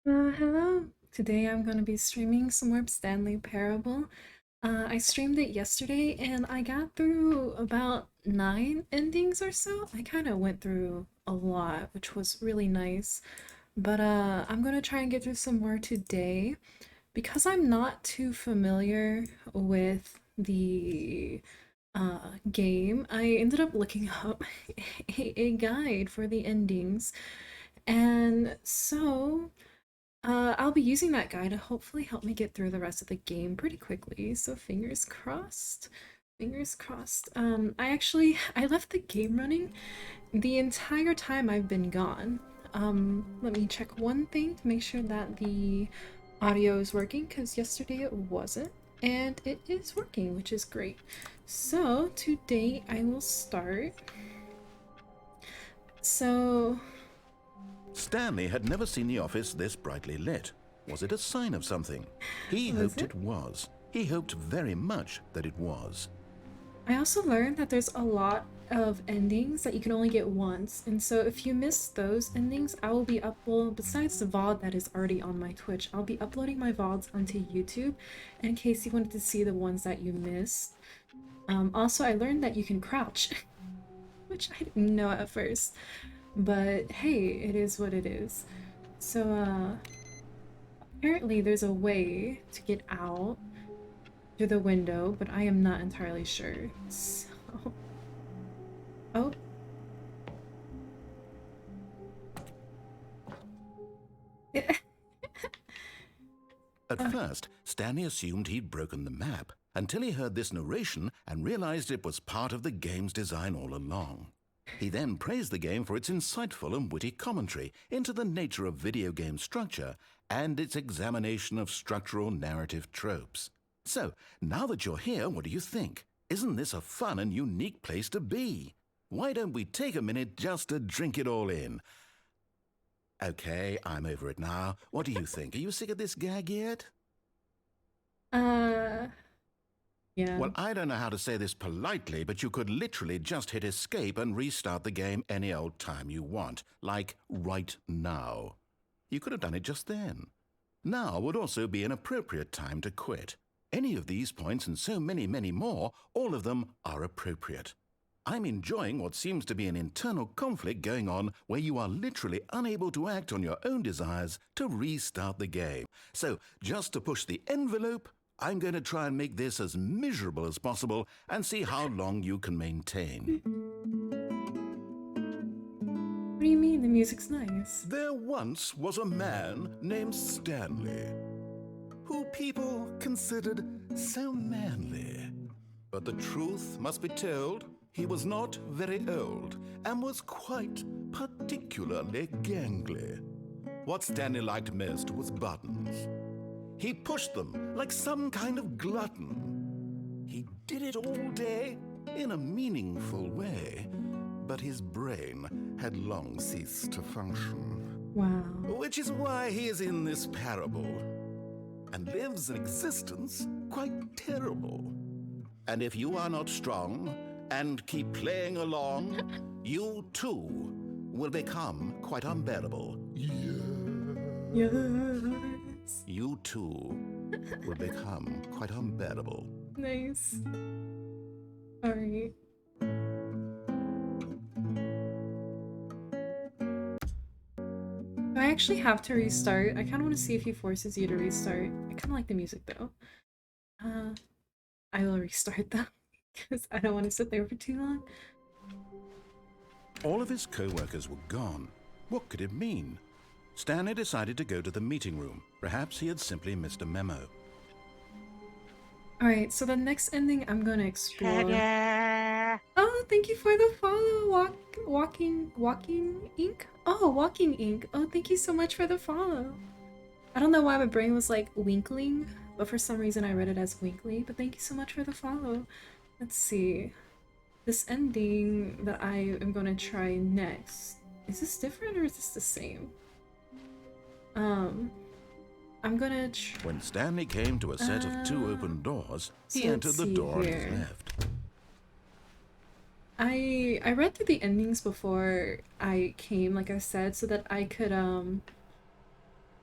Hello. Today I'm going to be streaming some more Stanley Parable. I streamed it yesterday and I got through about 9 endings or so. I kind of went through a lot, which was really nice. But I'm going to try and get through some more today. Because I'm not too familiar with the game, I ended up looking up a guide for the endings. And so I'll be using that guide to hopefully help me get through the rest of the game pretty quickly. So fingers crossed. Fingers crossed. I left the game running the entire time I've been gone. Let me check one thing to make sure that the audio is working because yesterday it wasn't. And it is working, which is great. So today I will start. So Stanley had never seen the office this brightly lit. Was it a sign of something? He hoped it was. He hoped very much that it was. I also learned that there's a lot of endings that you can only get once, and so if you miss those endings, I will be besides the VOD that is already on my Twitch, I'll be uploading my VODs onto YouTube in case you wanted to see the ones that you missed. Also, I learned that you can crouch, which I didn't know at first, but hey, it is what it is. So, apparently there's a way to get out through the window, but I am not entirely sure. So, oh. At first, Stanley assumed he'd broken the map until he heard this narration and realized it was part of the game's design all along. He then praised the game for its insightful and witty commentary into the nature of video game structure and its examination of structural narrative tropes. So, now that you're here, what do you think? Isn't this a fun and unique place to be? Why don't we take a minute just to drink it all in? Okay, I'm over it now. What do you think? Are you sick of this gag yet? Yeah. Well, I don't know how to say this politely, but you could literally just hit escape and restart the game any old time you want, like right now. You could have done it just then. Now would also be an appropriate time to quit. Any of these points and so many, many more, all of them are appropriate. I'm enjoying what seems to be an internal conflict going on where you are literally unable to act on your own desires to restart the game. So, just to push the envelope, I'm going to try and make this as miserable as possible and see how long you can maintain. What do you mean? The music's nice. There once was a man named Stanley, who people considered so manly. But the truth must be told, he was not very old and was quite particularly gangly. What Stanley liked most was buttons. He pushed them like some kind of glutton. He did it all day in a meaningful way, but his brain had long ceased to function. Wow. Which is why he is in this parable and lives an existence quite terrible. And if you are not strong and keep playing along, you too will become quite unbearable. Yes. You too will become quite unbearable. Nice. Alright. Do I actually have to restart? I kind of want to see if he forces you to restart. I kind of like the music though. I will restart though, because I don't want to sit there for too long. All of his co-workers were gone. What could it mean? Stanley decided to go to the meeting room. Perhaps he had simply missed a memo. Alright, so the next ending I'm gonna explore. Oh, thank you for the follow, Walking Ink? Oh, Walking Ink. Oh, thank you so much for the follow. I don't know why my brain was like Winkling, but for some reason I read it as Winkley, but thank you so much for the follow. Let's see. This ending that I am gonna try next. Is this different or is this the same? I'm gonna When Stanley came to a set of 2 open doors, he so entered the door on his here. left. I read through the endings before I came, like I said, so that I could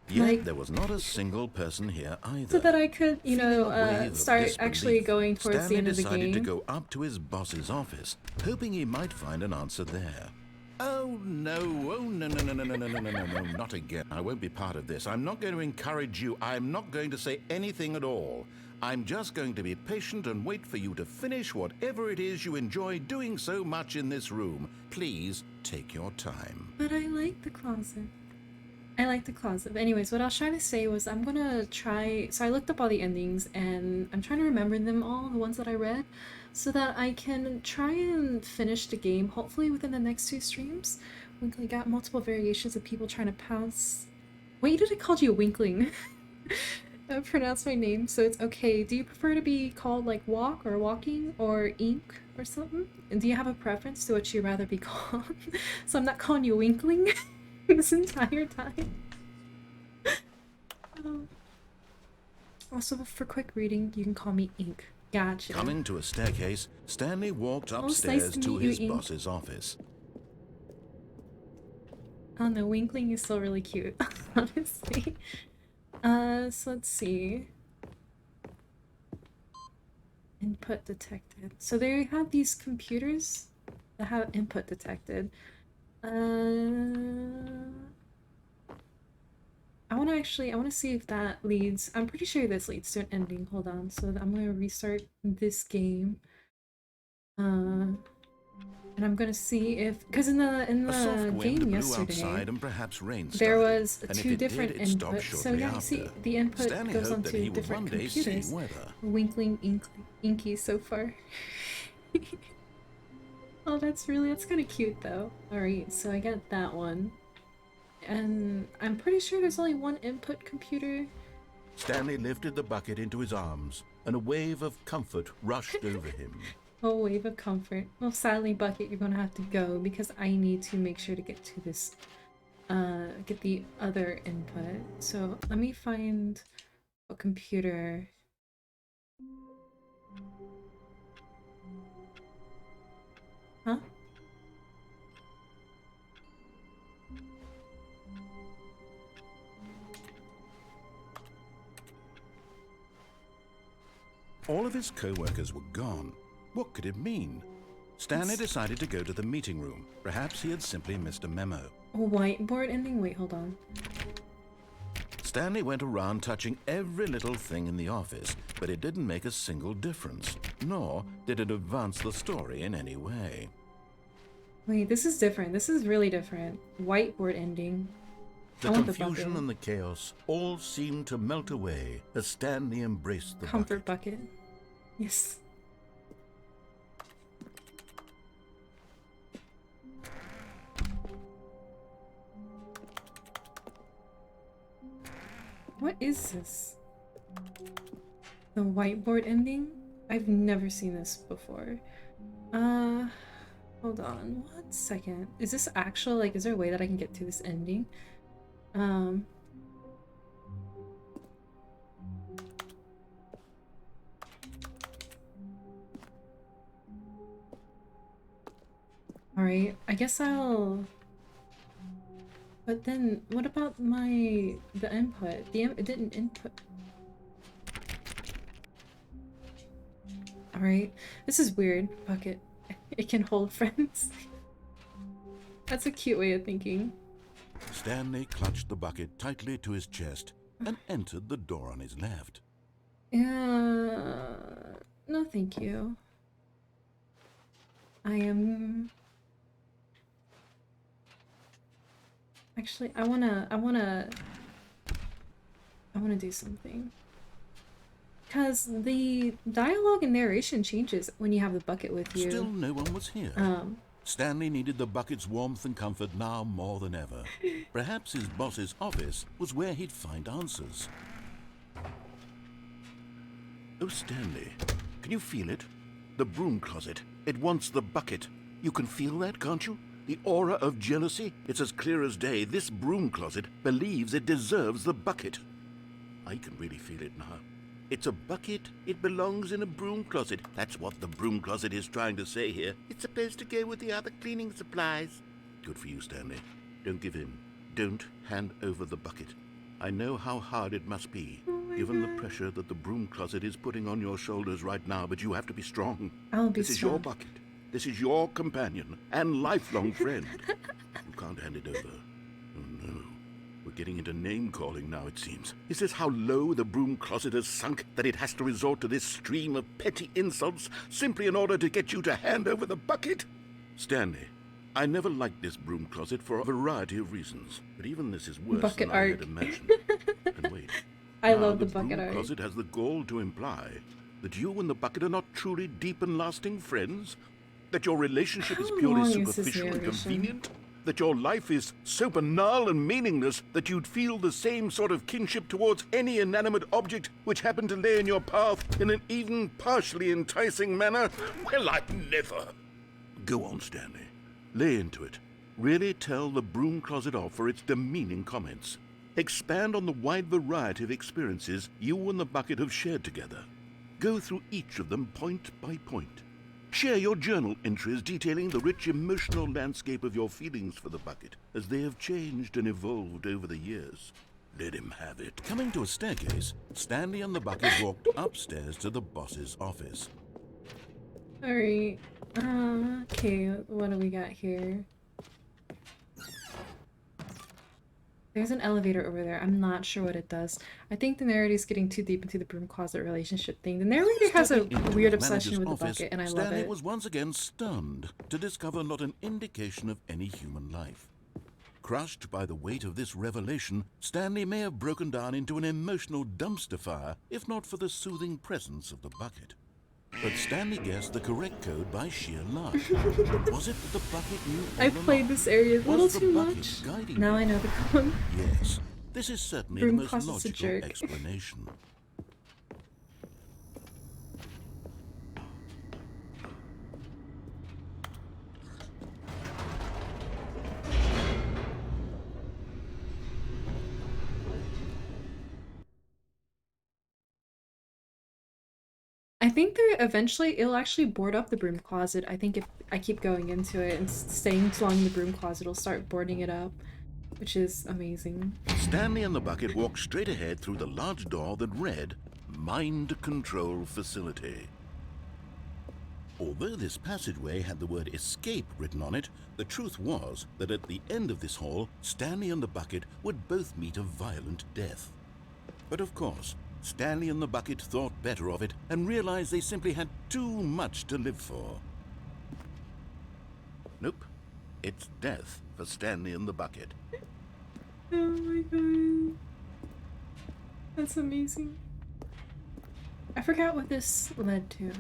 Yet Like, there was not a single person here either. so that I could, Feeling a wave of start actually disbelief, going towards the Stanley end of the decided to game. go up to his boss's office, hoping he might find an answer there. Oh no, no, not again. I won't be part of this. I'm not going to encourage you. I'm not going to say anything at all. I'm just going to be patient and wait for you to finish whatever it is you enjoy doing so much in this room. Please take your time. But I like the closet. I like the closet. But anyways, what I was trying to say was I'm gonna try. So I looked up all the endings and I'm trying to remember them all, the ones that I read, so that I can try and finish the game hopefully within the next 2 streams. We got multiple variations of people trying to pounce. Wait, did I call you Winkling? I pronounced my name, so it's okay. Do you prefer to be called like Walk or Walking or Ink or something? And do you have a preference to what you'd rather be called? So I'm not calling you Winkling this entire time. Also, for quick reading, you can call me Ink. Gotcha. Coming to a staircase, Stanley walked Oh, it's upstairs nice to to meet you, his Ink. boss's office. Oh no, Winkling is still really cute, honestly. So let's see. Input detected. So they have these computers that have input detected. I want to see if that leads. I'm pretty sure this leads to an ending. Hold on. So I'm going to restart this game. And I'm gonna see if, because in the game yesterday, and perhaps rain there started, was and 2 different inputs. So yeah, you see, the input Stanley goes on hoped that 2 he would different one day see computers. weather. Winkling Inky so far. Oh, that's kind of cute though. Alright, so I got that one. And I'm pretty sure there's only 1 input computer. Stanley lifted the bucket into his arms, and a wave of comfort rushed over him. Oh, wave of comfort. Well, sadly, Bucket, you're gonna have to go because I need to make sure to get to this, get the other input. So let me find a computer. Huh? All of his co-workers were gone. What could it mean? Stanley decided to go to the meeting room. Perhaps he had simply missed a memo. A whiteboard ending? Wait, hold on. Stanley went around touching every little thing in the office, but it didn't make a single difference, nor did it advance the story in any way. Wait, this is different. This is really different. Whiteboard ending. The confusion and the chaos all seemed to melt away as Stanley embraced the comfort bucket. Yes. What is this? The whiteboard ending? I've never seen this before. Hold on 1 second. Is this actual, like, is there a way that I can get to this ending? Alright, I guess I'll... But then, what about the input? It didn't input. Alright, this is weird. Bucket. It can hold friends. That's a cute way of thinking. Stanley clutched the bucket tightly to his chest and entered the door on his left. No thank you. I am... Actually, I wanna do something. Because the dialogue and narration changes when you have the bucket with you. Still no one was here. Stanley needed the bucket's warmth and comfort now more than ever. Perhaps his boss's office was where he'd find answers. Oh, Stanley, can you feel it? The broom closet. It wants the bucket. You can feel that, can't you? The aura of jealousy? It's as clear as day. This broom closet believes it deserves the bucket. I can really feel it now. It's a bucket. It belongs in a broom closet. That's what the broom closet is trying to say here. It's supposed to go with the other cleaning supplies. Good for you, Stanley. Don't give in. Don't hand over the bucket. I know how hard it must be, Oh my given the God. pressure that the broom closet is putting on your shoulders right now, but you have to be strong. I'll be This is your strong. bucket. This is your companion and lifelong friend. You can't hand it over. Oh no. We're getting into name-calling now, it seems. Is this how low the broom closet has sunk, that it has to resort to this stream of petty insults simply in order to get you to hand over the bucket? Stanley, I never liked this broom closet for a variety of reasons, but even this is worse Bucket than I had arc. imagined. And wait, I now love the the bucket broom art. closet has the gall to imply that you and the bucket are not truly deep and lasting friends? That your relationship is How purely long is this superficial and narration? convenient? That your life is so banal and meaningless that you'd feel the same sort of kinship towards any inanimate object which happened to lay in your path in an even partially enticing manner? Well, I'd never. Go on, Stanley. Lay into it. Really tell the broom closet off for its demeaning comments. Expand on the wide variety of experiences you and the bucket have shared together. Go through each of them point by point. Share your journal entries detailing the rich emotional landscape of your feelings for the bucket as they have changed and evolved over the years. Let him have it. Coming to a staircase, Stanley and the bucket walked upstairs to the boss's office. Alright. Okay, what do we got here? There's an elevator over there. I'm not sure what it does. I think the narrator's getting too deep into the broom closet relationship thing. The narrator has a Stepping into weird his obsession with manager's the office, bucket, and I love Stanley it. was once again stunned to discover not an indication of any human life. Crushed by the weight of this revelation, Stanley may have broken down into an emotional dumpster fire if not for the soothing presence of the bucket. But Stanley guessed the correct code by sheer luck. Was it that the bucket knew all I played along? this area a little Was the too bucket much. guiding Now him? I know the code. Yes, this is certainly Broom the most closet's a logical jerk. explanation. I think there eventually it'll actually board up the broom closet. I think if I keep going into it and staying too long in the broom closet, it'll start boarding it up, which is amazing. Stanley and the bucket walked straight ahead through the large door that read, Mind Control Facility. Although this passageway had the word escape written on it, the truth was that at the end of this hall, Stanley and the bucket would both meet a violent death. But of course, Stanley and the bucket thought better of it and realized they simply had too much to live for. Nope, it's death for Stanley and the bucket. Oh my god. That's amazing. I forgot what this led to.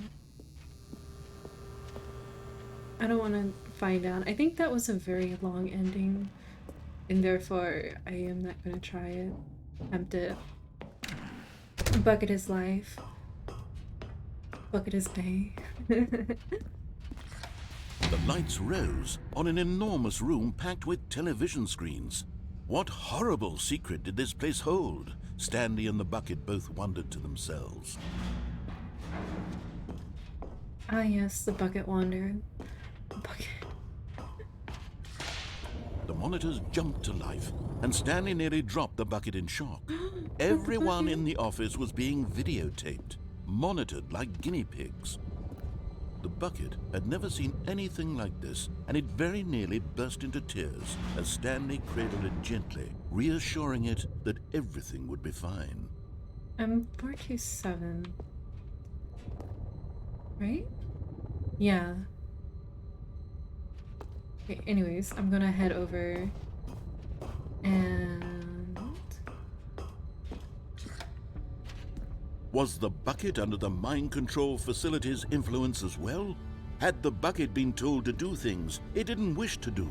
I don't want to find out. I think that was a very long ending, and therefore I am not going to try it. Attempt it. Bucket is life. Bucket is day. The lights rose on an enormous room packed with television screens. What horrible secret did this place hold? Stanley and the bucket both wondered to themselves. Ah yes, the bucket wandered. The bucket. The monitors jumped to life, and Stanley nearly dropped the bucket in shock. Everyone in the office was being videotaped, monitored like guinea pigs. The bucket had never seen anything like this, and it very nearly burst into tears as Stanley cradled it gently, reassuring it that everything would be fine. I'm 427. Right? Yeah. Okay, anyways, I'm gonna head over and... Was the bucket under the mind control facility's influence as well? Had the bucket been told to do things it didn't wish to do?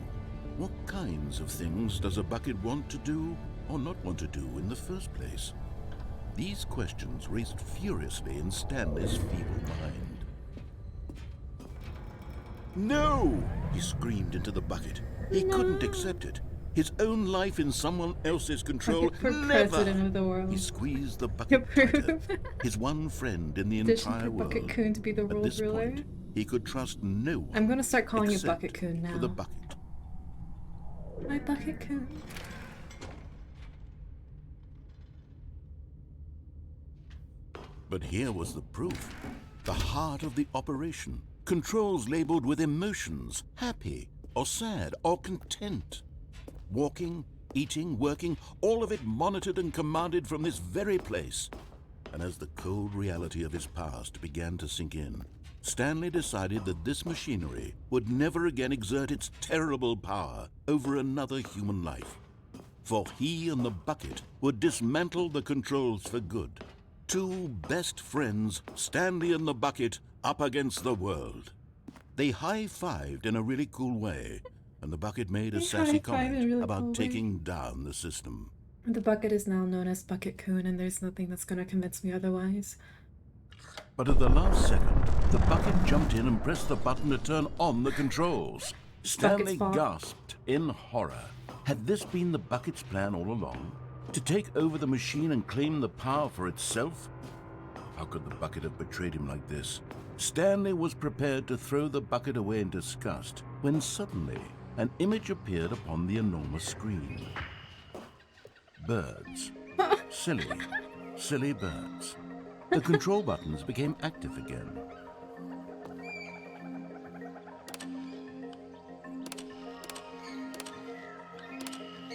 What kinds of things does a bucket want to do or not want to do in the first place? These questions raced furiously in Stanley's feeble mind. No! He screamed into the bucket. He couldn't accept it. His own life in someone else's control. Bucket for Never! president of the world. He squeezed the bucket tighter. Approve. His one friend in the Audition entire for world. Bucket Coon to be the At world this ruler. point, he could trust no one. I'm gonna start calling you except Bucket Coon now. for the bucket. My Bucket Coon. But here was the proof. The heart of the operation. Controls labeled with emotions, happy or sad or content. Walking, eating, working, all of it monitored and commanded from this very place. And as the cold reality of his past began to sink in, Stanley decided that this machinery would never again exert its terrible power over another human life. For he and the bucket would dismantle the controls for good. Two best friends, Stanley and the bucket, up against the world. They high-fived in a really cool way, and the bucket made a sassy comment about taking down the system. The bucket is now known as Bucket Coon, and there's nothing that's going to convince me otherwise. But at the last second, the bucket jumped in and pressed the button to turn on the controls. Stanley gasped in horror. Had this been the bucket's plan all along? To take over the machine and claim the power for itself? How could the bucket have betrayed him like this? Stanley was prepared to throw the bucket away in disgust when suddenly an image appeared upon the enormous screen. Birds. Silly, silly birds. The control buttons became active again.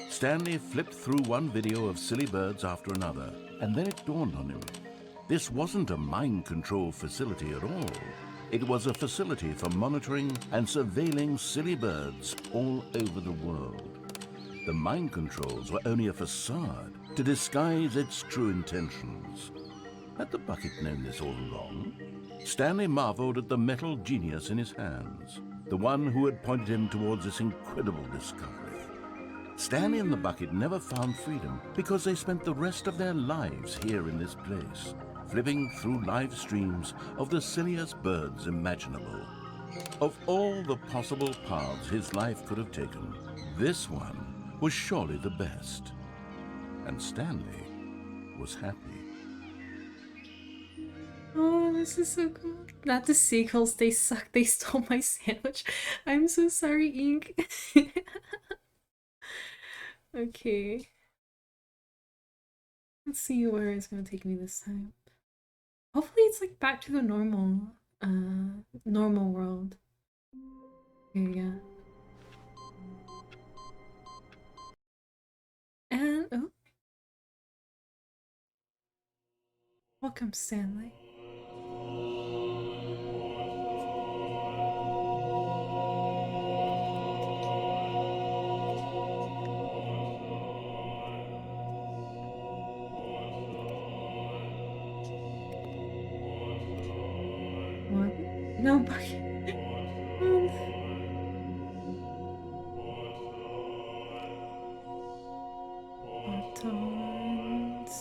Stanley flipped through one video of silly birds after another, and then it dawned on him. This wasn't a mind control facility at all. It was a facility for monitoring and surveilling silly birds all over the world. The mind controls were only a facade to disguise its true intentions. Had the bucket known this all along? Stanley marveled at the metal genius in his hands, the one who had pointed him towards this incredible discovery. Stanley and the bucket never found freedom because they spent the rest of their lives here in this place, flipping through live streams of the silliest birds imaginable. Of all the possible paths his life could have taken, this one was surely the best. And Stanley was happy. Oh, this is so cool. Not the seagulls, they suck. They stole my sandwich. I'm so sorry, Ink. Okay. Let's see where it's gonna take me this time. Hopefully it's like back to the normal world. Here we go. And oh. Welcome, Stanley. What? No bucket. Buttons.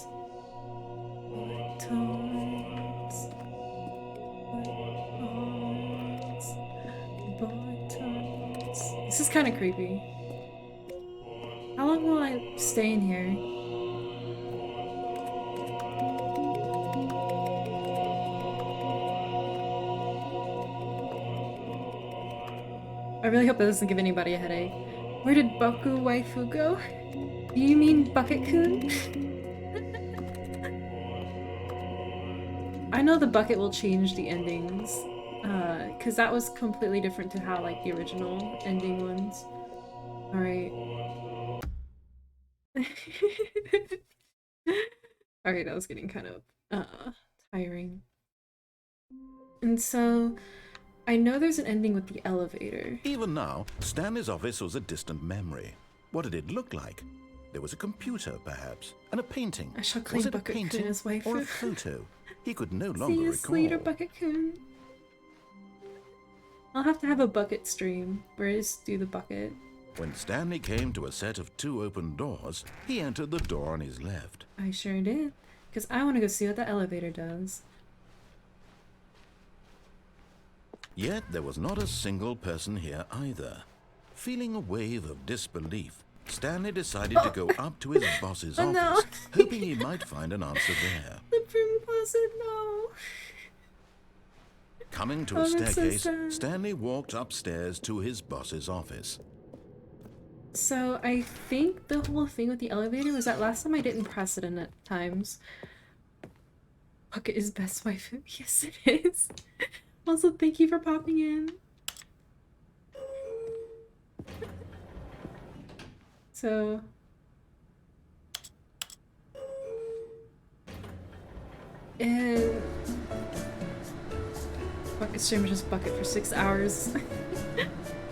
Buttons. Buttons. Buttons. This is kind of creepy. How long will I stay in here? I really hope that doesn't give anybody a headache. Where did Boku Waifu go? Do you mean Bucket-kun? I know the bucket will change the endings, because that was completely different to how, like, the original ending ones. Alright. Alright, that was getting kind of, tiring. And so, I know there's an ending with the elevator. Even now, Stanley's office was a distant memory. What did it look like? There was a computer, perhaps, and a painting. I shall claim Was it a Bucket-kun painting as waifu. or a photo? He could no longer See you recall. later, Bucket-kun. I'll have to have a bucket stream where I just do the bucket. When Stanley came to a set of 2 open doors, he entered the door on his left. I sure did, because I want to go see what the elevator does. Yet there was not a single person here either. Feeling a wave of disbelief, Stanley decided to go up to his boss's office, no. hoping he might find an answer there. The prim closet, no. Coming to a That's so staircase, sad. Stanley walked upstairs to his boss's office. So I think the whole thing with the elevator was that last time I didn't press it enough times. Bucket is best waifu. Yes, it is. Also, thank you for popping in. So, and Bucket streamer just bucket for 6 hours.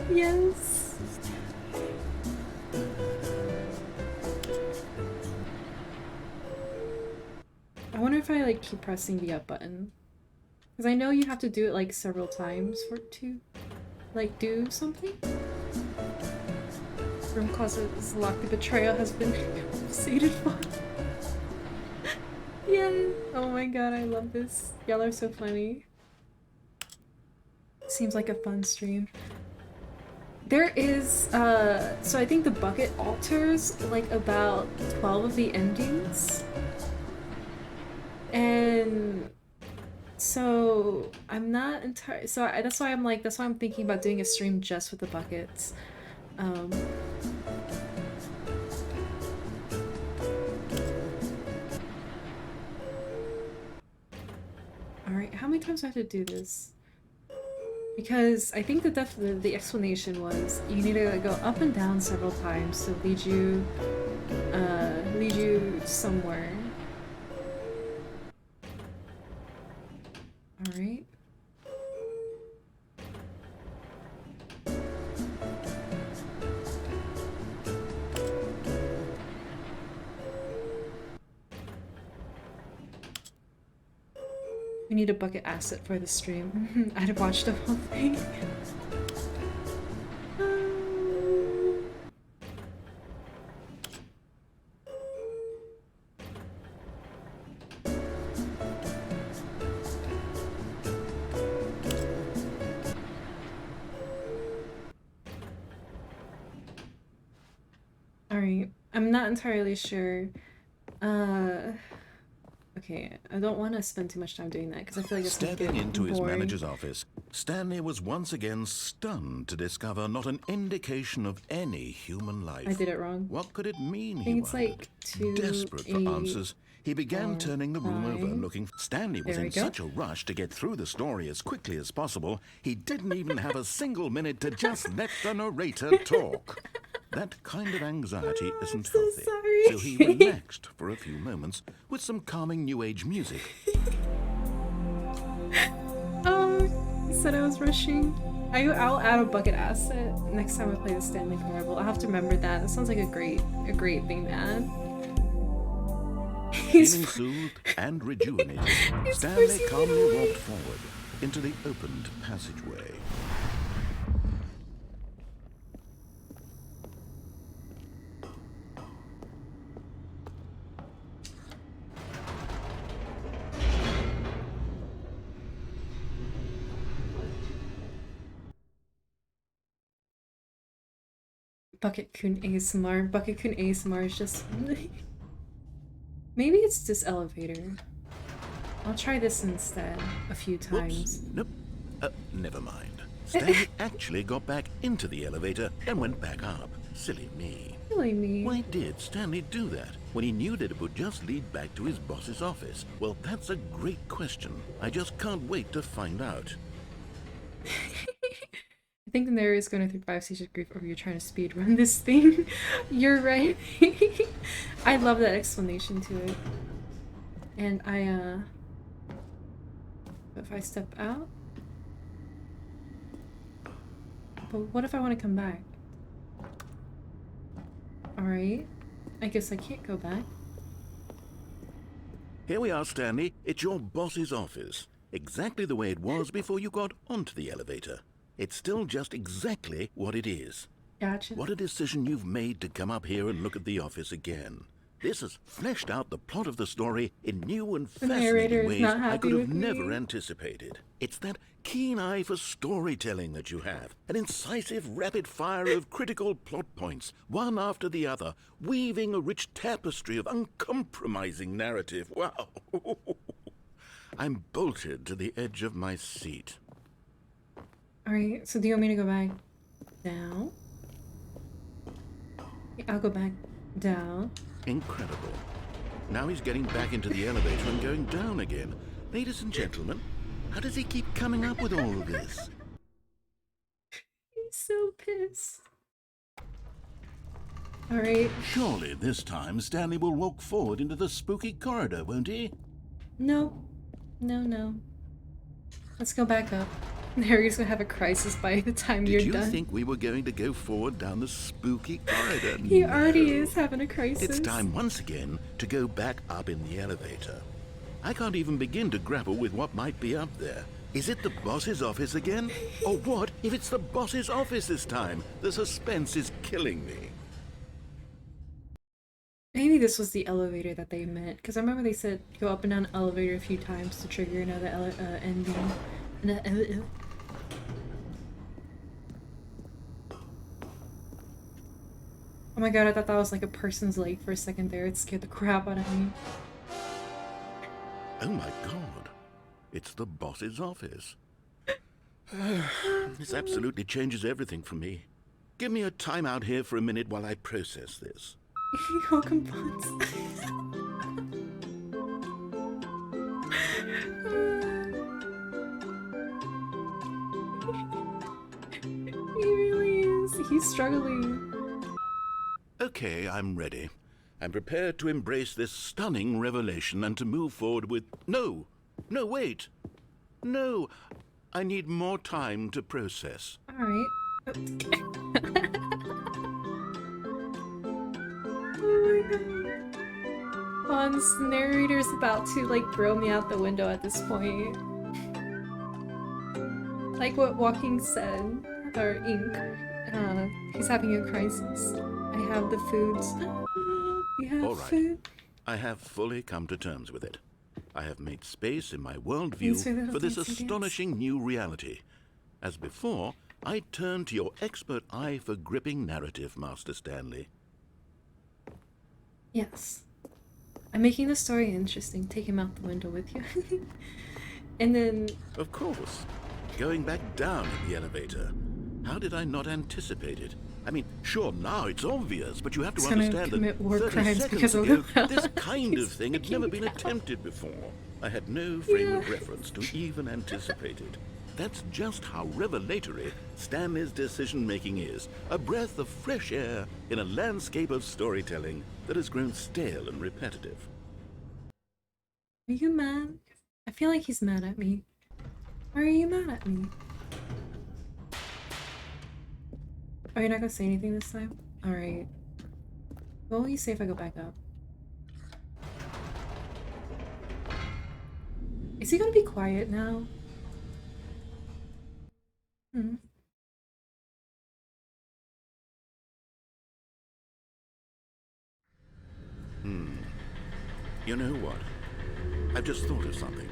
Yes. I wonder if I like keep pressing the up button. Because I know you have to do it like several times for it to like do something. Room closet is locked. The betrayal has been seated for. Yeah. Oh my god, I love this. Y'all are so funny. Seems like a fun stream. There is, so I think the bucket alters like about 12 of the endings. And so I'm not entirely, so that's why I'm like, that's why I'm thinking about doing a stream just with the buckets. Alright, how many times do I have to do this? Because I think the explanation was you need to go up and down several times to lead you somewhere. Alright. We need a bucket asset for the stream. I'd have watched the whole thing. Alright, I'm not entirely sure. Okay, I don't want to spend too much time doing that because I feel like it's gonna get Stepping into his boring. manager's office, Stanley was once again stunned to discover not an indication of any human life. I did it wrong. What could it mean, I he think it's wondered. like 2, Desperate for 8, answers, he began 4, turning the room over 5. and looking. Stanley was There we in go. such a rush to get through the story as quickly as possible, he didn't even have a single minute to just let the narrator talk. That kind of anxiety isn't so healthy, sorry. so he relaxed for a few moments with some calming new age music. He said I was rushing. I'll add a bucket asset next time I play the Stanley Parable. I'll have to remember that. That sounds like a great thing to add. Feeling soothed and rejuvenated, Stanley pushing me calmly away. walked forward into the opened passageway. Bucket Kun ASMR. Bucket Kun ASMR is just... Maybe it's this elevator. I'll try this instead a few times. Whoops. Nope. Never mind. Stanley actually got back into the elevator and went back up. Silly me. Silly me. Why did Stanley do that when he knew that it would just lead back to his boss's office? Well, that's a great question. I just can't wait to find out. I think the narrator is going through 5 stages of grief or you're trying to speed run this thing. You're right. I love that explanation to it. And if I step out? But what if I want to come back? Alright. I guess I can't go back. Here we are, Stanley. It's your boss's office. Exactly the way it was before you got onto the elevator. It's still just exactly what it is. Gotcha. What a decision you've made to come up here and look at the office again. This has fleshed out the plot of the story in new and narrator fascinating is ways not I happy could have with never me. anticipated. It's that keen eye for storytelling that you have, an incisive rapid fire of critical plot points, one after the other, weaving a rich tapestry of uncompromising narrative. Wow! I'm bolted to the edge of my seat. Alright, so do you want me to go back down? I'll go back down. Incredible. Now he's getting back into the elevator and going down again. Ladies and gentlemen, how does he keep coming up with all of this? He's so pissed. Alright. Surely this time Stanley will walk forward into the spooky corridor, won't he? No. No. Let's go back up. Harry's gonna have a crisis by the time you're done. Did you think we were going to go forward down the spooky corridor? He already is having a crisis. It's time once again to go back up in the elevator. I can't even begin to grapple with what might be up there. Is it the boss's office again? Or what if it's the boss's office this time? The suspense is killing me. Maybe this was the elevator that they meant, because I remember they said go up and down the elevator a few times to trigger another ending. Oh my god, I thought that was like a person's leg for a second there. It scared the crap out of me. Oh my god, it's the boss's office. This absolutely changes everything for me. Give me a time out here for a minute while I process this. Welcome, Buns. He really is. He's struggling. Okay, I'm ready. I'm prepared to embrace this stunning revelation and to move forward with... No, wait. No, I need more time to process. Alright. Oh my god. Buns, the narrator's about to, like, throw me out the window at this point. Like what Walking said, or Ink, he's having a crisis. I have the foods. We have All right. food. I have fully come to terms with it. I have made space in my worldview for this astonishing new reality. As before, I turn to your expert eye for gripping narrative, Master Stanley. Yes. I'm making the story interesting. Take him out the window with you. And then... Of course. Going back down in the elevator. How did I not anticipate it? I mean, sure, now it's obvious, but you have to understand that war 30 crimes seconds because of ago, the this kind of thing had never been attempted before. I had no frame of reference to even anticipate it. That's just how revelatory Stanley's decision-making is. A breath of fresh air in a landscape of storytelling that has grown stale and repetitive. Are you mad? I feel like he's mad at me. Why are you mad at me? Are you not gonna say anything this time? Alright. What will you say if I go back up? Is he gonna be quiet now? Hmm. You know what? I've just thought of something.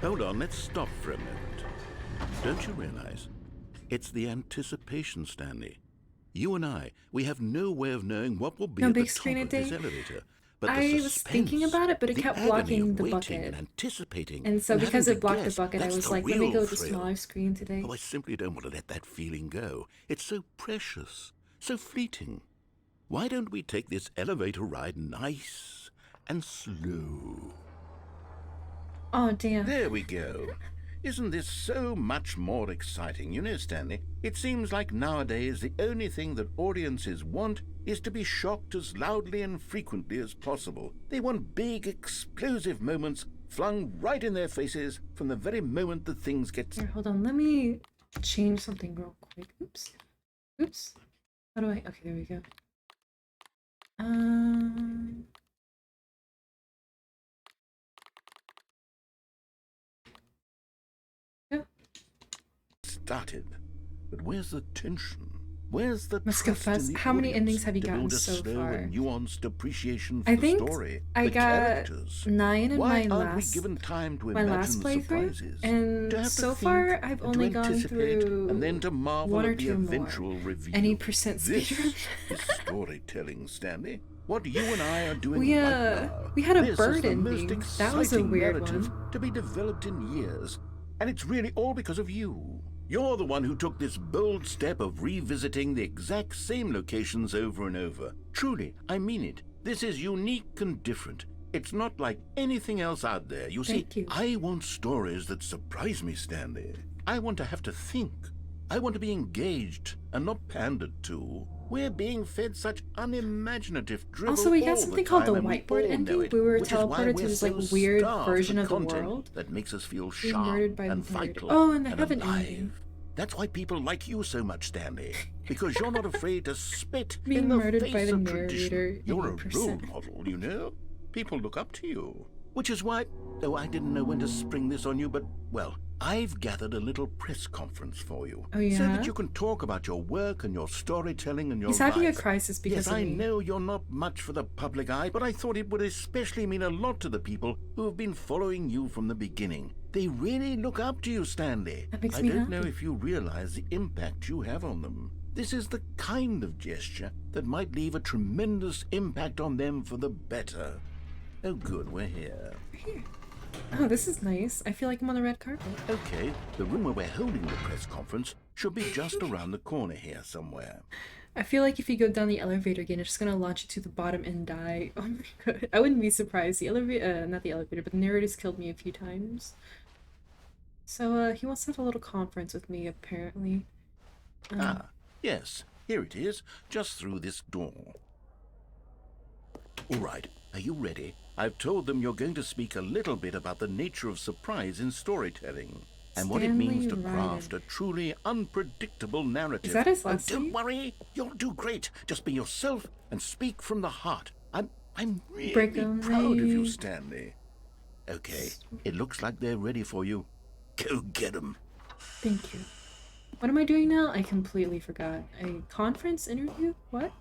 Hold on, let's stop for a moment. Don't you realize? It's the anticipation, Stanley. You and I, we have no way of knowing what will be No at the big top screen of a day? this elevator. But I the was suspense, thinking about it, but it the kept agony blocking of the waiting bucket. and anticipating, And so because having it to blocked the guess, bucket, I that's was the like, let me real go with the thrill. smaller screen today. Oh, I simply don't want to let that feeling go. It's so precious, so fleeting. Why don't we take this elevator ride nice and slow? Oh, damn. There we go. Isn't this so much more exciting? You know, Stanley, it seems like nowadays the only thing that audiences want is to be shocked as loudly and frequently as possible. They want big, explosive moments flung right in their faces from the very moment that things get... Here, hold on. Let me change something real quick. Oops. Oops. How do I... Okay, there we go. Yeah. started. But where's the tension? Where's the Let's go trust in fast. the How many audience endings have you to gotten build a so slow far? and nuanced appreciation for I the think story, I the got characters? 9 in Why my aren't we last given time to my imagine last the playthrough, surprises? and to have to so think far I've and to only gone anticipate through and then to marvel 1 or at the 2 more. eventual reveal. Any percent This speedrun? is storytelling, Stanley. What you and I are doing We, right now. we had a this bird is the ending. most That was a exciting weird narrative one. to be developed in years. And it's really all because of you. You're the one who took this bold step of revisiting the exact same locations over and over. Truly, I mean it. This is unique and different. It's not like anything else out there. You see, Thank you. I want stories that surprise me, Stanley. I want to have to think. I want to be engaged and not pandered to. We're being fed such unimaginative drivel Also, we got all something the called time, the and we whiteboard all know ending. it, We were which is why teleported to we're this so like weird starved version for of the content world. that makes us feel Being sharp murdered by the and nerd. vital Oh, and I and have an alive. ending. That's why people like you so much, Stanley. Because you're not afraid to spit Being in the murdered face by the of narrator tradition. You're a 80%. role model, you know? People look up to you. Which is why, oh, I didn't know when to spring this on you, but, well, I've gathered a little press conference for you. Oh, yeah? So that you can talk about your work and your storytelling and your He's having a life. crisis because Yes, of I me. know you're not much for the public eye, but I thought it would especially mean a lot to the people who have been following you from the beginning. They really look up to you, Stanley. That makes I me don't know happy. if you realize the impact you have on them. This is the kind of gesture that might leave a tremendous impact on them for the better. Oh, good, we're here. Here. Oh, this is nice. I feel like I'm on the red carpet. Okay, the room where we're holding the press conference should be just around the corner here somewhere. I feel like if you go down the elevator again, it's just gonna launch you to the bottom and die. Oh my god. I wouldn't be surprised. The elevator, not the elevator, but the narrator's killed me a few times. So, he wants to have a little conference with me, apparently. Yes, here it is, just through this door. All right, are you ready? I've told them you're going to speak a little bit about the nature of surprise in storytelling and what it means to Stanley craft a truly unpredictable narrative. Is that his last Don't name? worry, you'll do great. Just be yourself and speak from the heart. I'm really Break-on proud of you, name. Stanley. Okay, it looks like they're ready for you. Go get them. Thank you. What am I doing now? I completely forgot. A conference interview? What?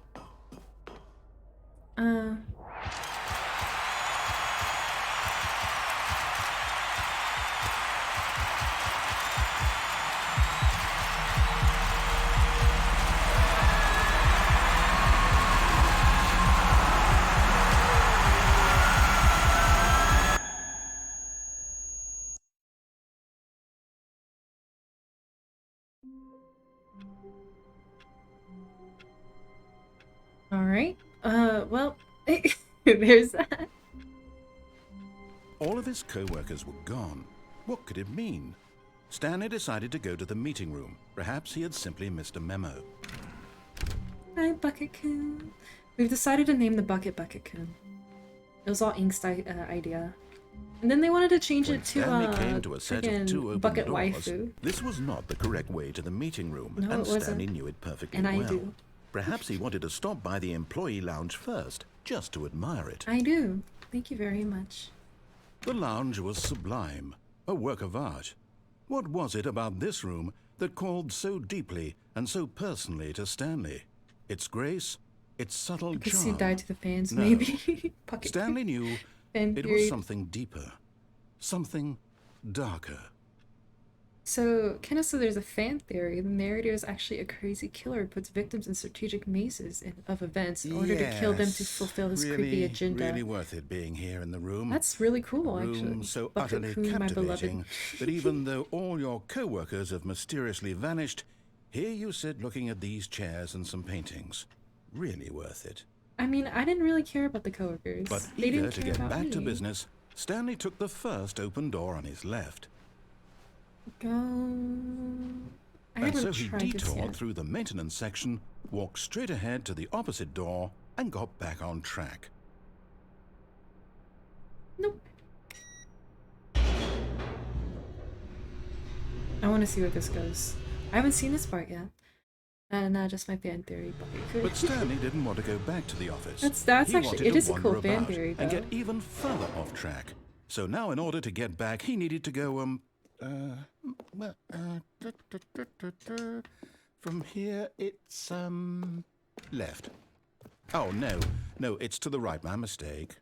Alright. Well, there's that. All of his co-workers were gone. What could it mean? Stanley decided to go to the meeting room. Perhaps he had simply missed a memo. Hi, Bucket-kun. We've decided to name the Bucket Bucket-kun. It was all Ink's idea. And then they wanted to change When it to, Stanley came to a set of two open Bucket doors, Waifu. this was not the correct way to the meeting room, No, and it wasn't. Stanley knew it perfectly And well. I do. Perhaps he wanted to stop by the employee lounge first, just to admire it. I do. Thank you very much. The lounge was sublime, a work of art. What was it about this room that called so deeply and so personally to Stanley? Its grace, its subtle Because charm. you died to the fans, No. maybe. Bucket Stanley knew fan it theory. was something deeper, something darker. So, so there's a fan theory. The narrator is actually a crazy killer who puts victims in strategic mazes of events in order to kill them to fulfill his creepy agenda. Really worth it being here in the room. That's really cool, room actually. so Bucket utterly Kun, my captivating beloved. that even though all your co-workers have mysteriously vanished, here you sit looking at these chairs and some paintings. Really worth it. I mean, I didn't really care about the coworkers. But They eager didn't to care get about back to me. business, Stanley took the first open door on his left. Go. I And haven't so he tried this detoured yet. through the maintenance section, walked straight ahead to the opposite door, and got back on track. Nope. I want to see where this goes. I haven't seen this part yet. Not just my fan theory, But Stanley didn't want to go back to the office. That's He actually, wanted it to is a cool wander fan about theory, and though. get even further off track. So now, in order to get back, he needed to go, from here, it's, left. Oh, no, it's to the right, my mistake.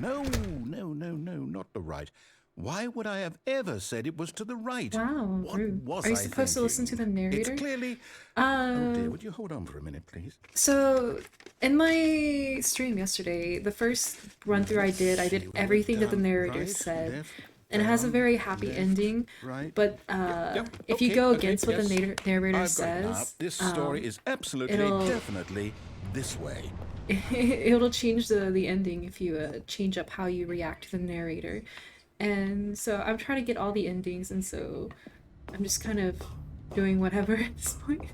No, not the right. Why would I have ever said it was to the right? Wow, What rude. was Are you I supposed to listen to the thinking? narrator? It's clearly... Oh dear, would you hold on for a minute, please? So, in my stream yesterday, the first run through I did everything that the narrator Right, said. left, And it has a down, very happy left, ending. right. But Yep, if you okay, go okay, against what yes. the narrator I've got it now. says, This story is absolutely, it'll- definitely this way. It'll change the ending if you change up how you react to the narrator. And so I'm trying to get all the endings, and so I'm just kind of doing whatever at this point.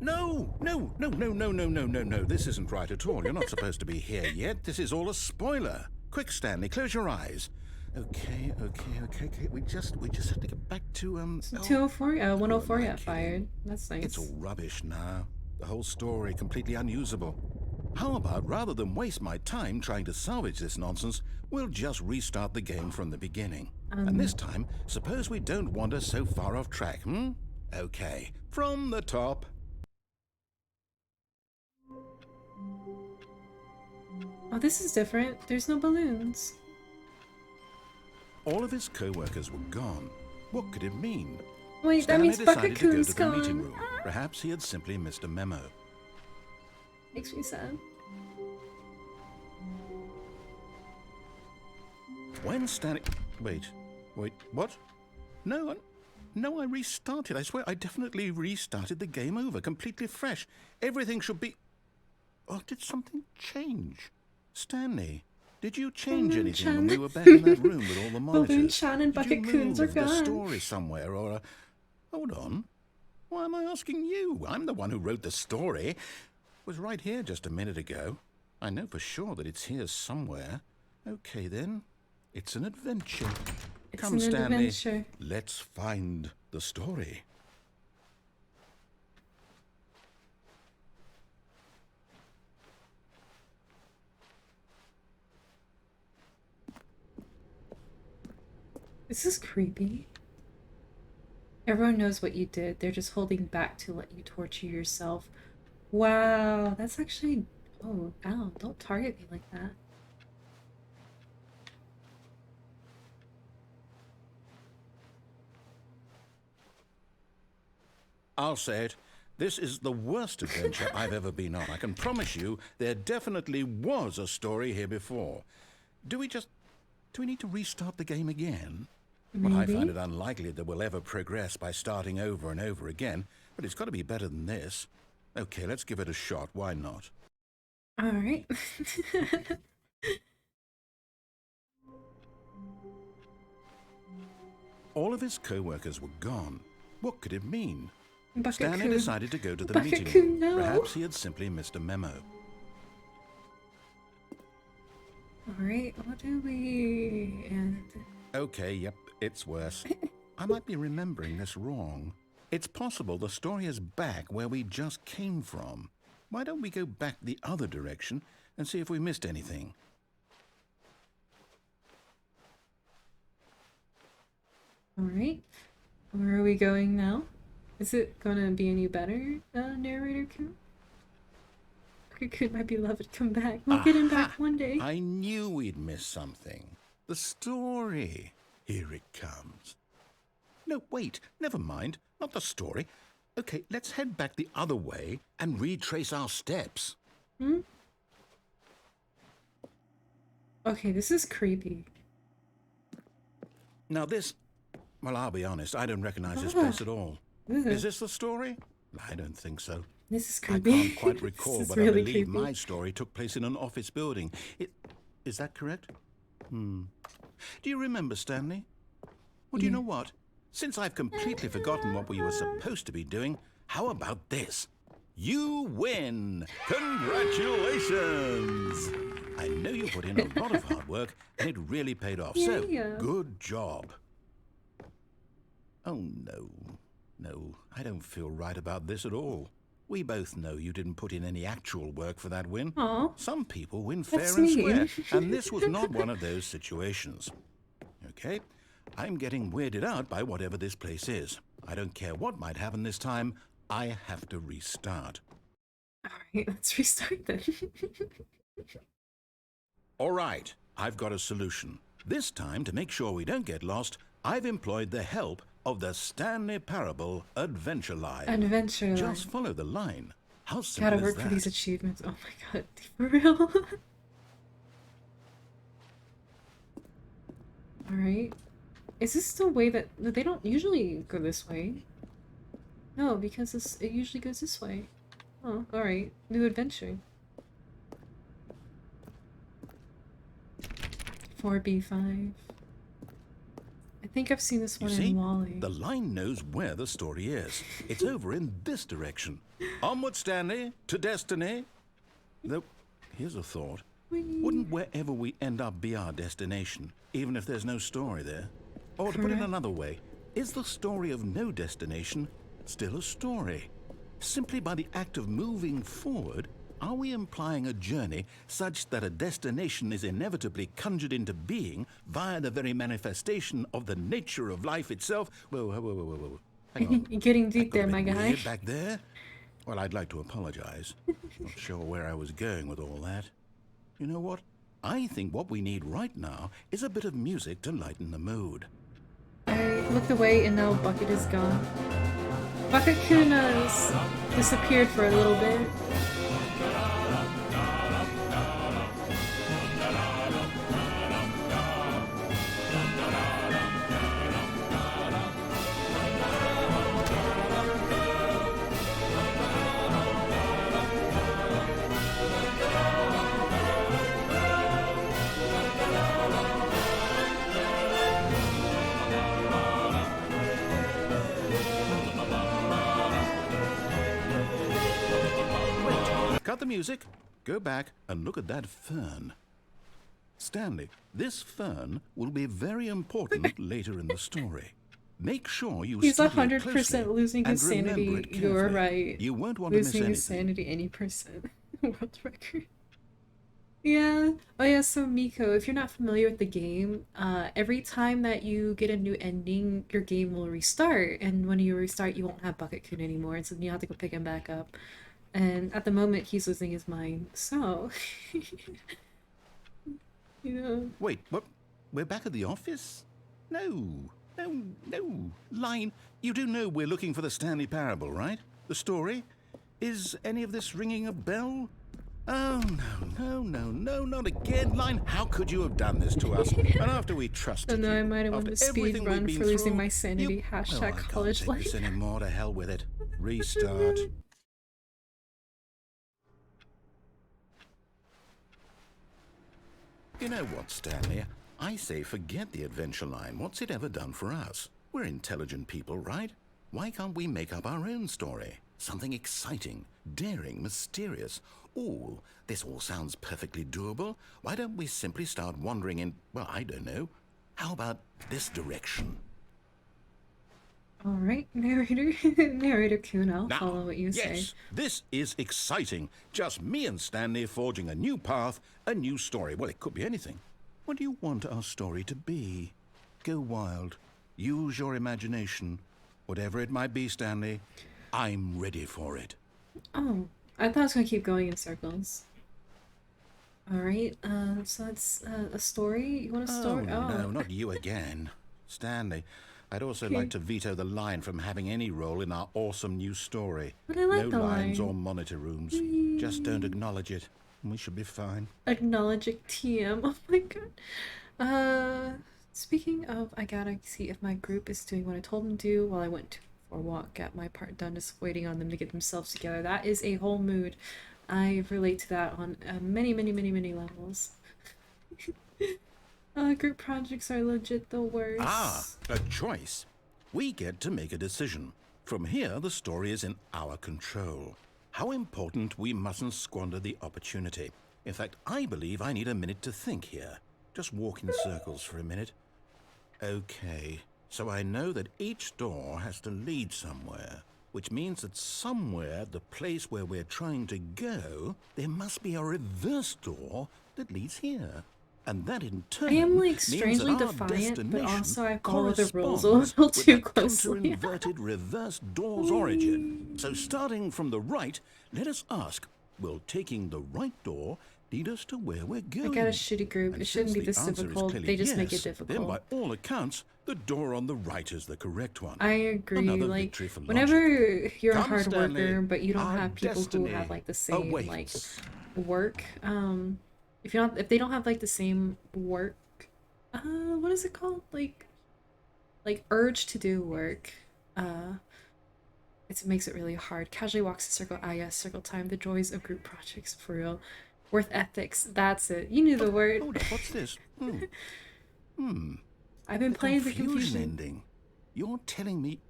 No, no, no, no, no, no, no, no, no. This isn't right at all. You're not supposed to be here yet. This is all a spoiler. Quick, Stanley, close your eyes. Okay. We just have to get back to 204, 104 who am I got kidding? fired. That's It's nice. all rubbish now. The whole story completely unusable. How about rather than waste my time trying to salvage this nonsense, we'll just restart the game from the beginning. And this time, suppose we don't wander so far off track, hmm? Okay, from the top. Oh, this is different. There's no balloons. All of his co-workers were gone. What could it mean? Wait, that Stanley means decided to go Bucket-Coon's to the meeting gone. room. Perhaps he had simply missed a memo. Makes me sad. When Stanley... Wait, what? No, I restarted. I swear, I definitely restarted the game over, completely fresh. Everything should be... Oh, did something change? Stanley, did you change anything when we were back in that room with all the monitors? Balloon-chan and Did you Bucket-Coons are move the gone. story somewhere, or... Hold on. Why am I asking you? I'm the one who wrote the story. It was right here just a minute ago. I know for sure that it's here somewhere. Okay, then. It's an adventure. It's Come, an Stanley. adventure. Let's find the story. This is creepy. Everyone knows what you did. They're just holding back to let you torture yourself. Wow, that's actually... Oh, ow, don't target me like that. I'll say it. This is the worst adventure I've ever been on. I can promise you there definitely was a story here before. Do we need to restart the game again? Well, I find it unlikely that we'll ever progress by starting over and over again, but it's got to be better than this. Okay, let's give it a shot. Why not? Alright. All of his co-workers were gone. What could it mean? Stanley Bucket-Coon. decided to go to the Bucket-Coon, meeting room. no. Perhaps he had simply missed a memo. Alright, what do we... And... Okay, yep, it's worse. I might be remembering this wrong. It's possible the story is back where we just came from. Why don't we go back the other direction and see if we missed anything? Alright. Where are we going now? Is it gonna be any better, narrator Coon? Coon, my beloved, come back. We'll get him back one day. I knew we'd miss something. The story. Here it comes. No, wait, never mind. Not the story. Okay, let's head back the other way and retrace our steps. Hmm? Okay, this is creepy. Now this... Well, I'll be honest, I don't recognize this place at all. Ugh. Is this the story? I don't think so. This is I creepy. can't quite recall, This is but really I believe creepy. my story took place in an office building. Is that correct? Do you remember, Stanley? Well, do you know what? Since I've completely forgotten what we were supposed to be doing, how about this? You win! Congratulations! I know you put in a lot of hard work, and it really paid off. So, Yeah. good job. Oh, no. No, I don't feel right about this at all. We both know you didn't put in any actual work for that win. Aw. Some people win That's fair and square, mean. and this was not one of those situations. Okay, I'm getting weirded out by whatever this place is. I don't care what might happen this time, I have to restart. Alright, let's restart then. All right, I've got a solution. This time, to make sure we don't get lost, I've employed the help of the Stanley Parable Adventure Line. Adventure line. Just follow the line. How simple Gotta is work that? for these achievements. Oh my god, for real? Alright. Is this the way that... They don't usually go this way. No, because it usually goes this way. Oh, alright. New adventure. 4B5. I think I've seen this You one in see, Wally. the line knows where the story is. It's over in this direction. Onward, Stanley, to destiny. Though, here's a thought. Whee! Wouldn't wherever we end up be our destination, even if there's no story there? Or to put it Correct. another way, is the story of no destination still a story? Simply by the act of moving forward, are we implying a journey such that a destination is inevitably conjured into being via the very manifestation of the nature of life itself? Whoa, whoa, whoa, whoa, whoa, whoa. Hang on. You're getting That deep got there, a my bit guy. weird back there. Well, I'd like to apologize. Not sure where I was going with all that. You know what? I think what we need right now is a bit of music to lighten the mood. I looked away and now Bucket is gone. Bucket Kun has disappeared for a little bit. Cut the music, go back and look at that fern. Stanley, this fern will be very important later in the story. Make sure you He's study it 100% closely losing his and remember sanity. it You're carefully. right. You won't want to miss Losing anything. his sanity any percent. World record. Yeah. Oh yeah, so Miko, if you're not familiar with the game, every time that you get a new ending, your game will restart. And when you restart, you won't have Bucket Kun anymore, and so you have to go pick him back up. And at the moment, he's losing his mind. So, you know. Wait, what? We're back at the office? No, no, no. Line, you do know we're looking for the Stanley Parable, right? The story? Is any of this ringing a bell? Oh, no, not again. Line, how could you have done this to us? And after we trusted No, you, I might have won after the speed everything we've run been for losing through, my sanity. you... Hashtag Oh, I can't college take life. this anymore. To hell with it. Restart. You know what, Stanley? I say forget the adventure line. What's it ever done for us? We're intelligent people, right? Why can't we make up our own story? Something exciting, daring, mysterious. Ooh, this all sounds perfectly doable. Why don't we simply start wandering in, well, I don't know. How about this direction? Alright, narrator. Narrator Kun, I'll Now, follow what you say. yes, this is exciting. Just me and Stanley forging a new path, a new story. Well, it could be anything. What do you want our story to be? Go wild. Use your imagination. Whatever it might be, Stanley, I'm ready for it. Oh, I thought I was gonna keep going in circles. Alright, so that's a story? You want a Oh, story? no, not you again. Stanley, I'd also Okay. like to veto the line from having any role in our awesome new story. But I like No the lines line. or monitor rooms. Just don't acknowledge it. We should be fine. Acknowledging TM. Oh my god. Speaking of, I gotta see if my group is doing what I told them to do while I went for a walk, got my part done, just waiting on them to get themselves together. That is a whole mood. I relate to that on many, many, many, many levels. Group projects are legit the worst. Ah, a choice. We get to make a decision. From here, the story is in our control. How important we mustn't squander the opportunity. In fact, I believe I need a minute to think here. Just walk in circles for a minute. Okay, so I know that each door has to lead somewhere, which means that somewhere, the place where we're trying to go, there must be a reverse door that leads here. And that in turn I am like means strangely that our defiant, but also I follow the rules a corresponds little with too that closely. counter-inverted reverse door's origin. So starting from the right, let us ask, will taking the right door lead us to where we're I going? got a shitty group. And It shouldn't be since this the answer is difficult. clearly They just make yes, it then by difficult. all accounts, the door on the right is the correct one. I agree. Another Like, victory for whenever you're a Come, hard Stanley, worker, but you don't our have people who destiny have like the same like awaits. work, if they don't have like the same work, what is it called? Like urge to do work. Uh, It makes it really hard. Casually walks the circle. Ah, yes, circle time. The joys of group projects, for real. Worth ethics. That's it. You knew the word. Hold up, what's this? I've been The playing the confusion confusion ending. You're telling me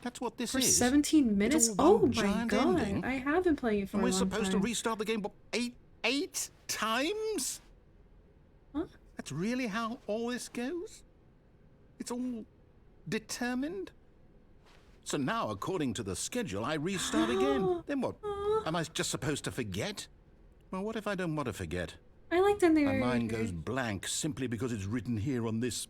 that's what this for is? 17 minutes. It's all Oh one my giant god. ending? I have been playing it for And a we're long supposed to time. restart the game, what, eight times? Huh? That's really how all this goes? It's all determined? So now, according to the schedule, I restart again. Then what? Am I just supposed to forget? Well, what if I don't want to forget? I like the My narrator. mind goes blank simply because it's written here on this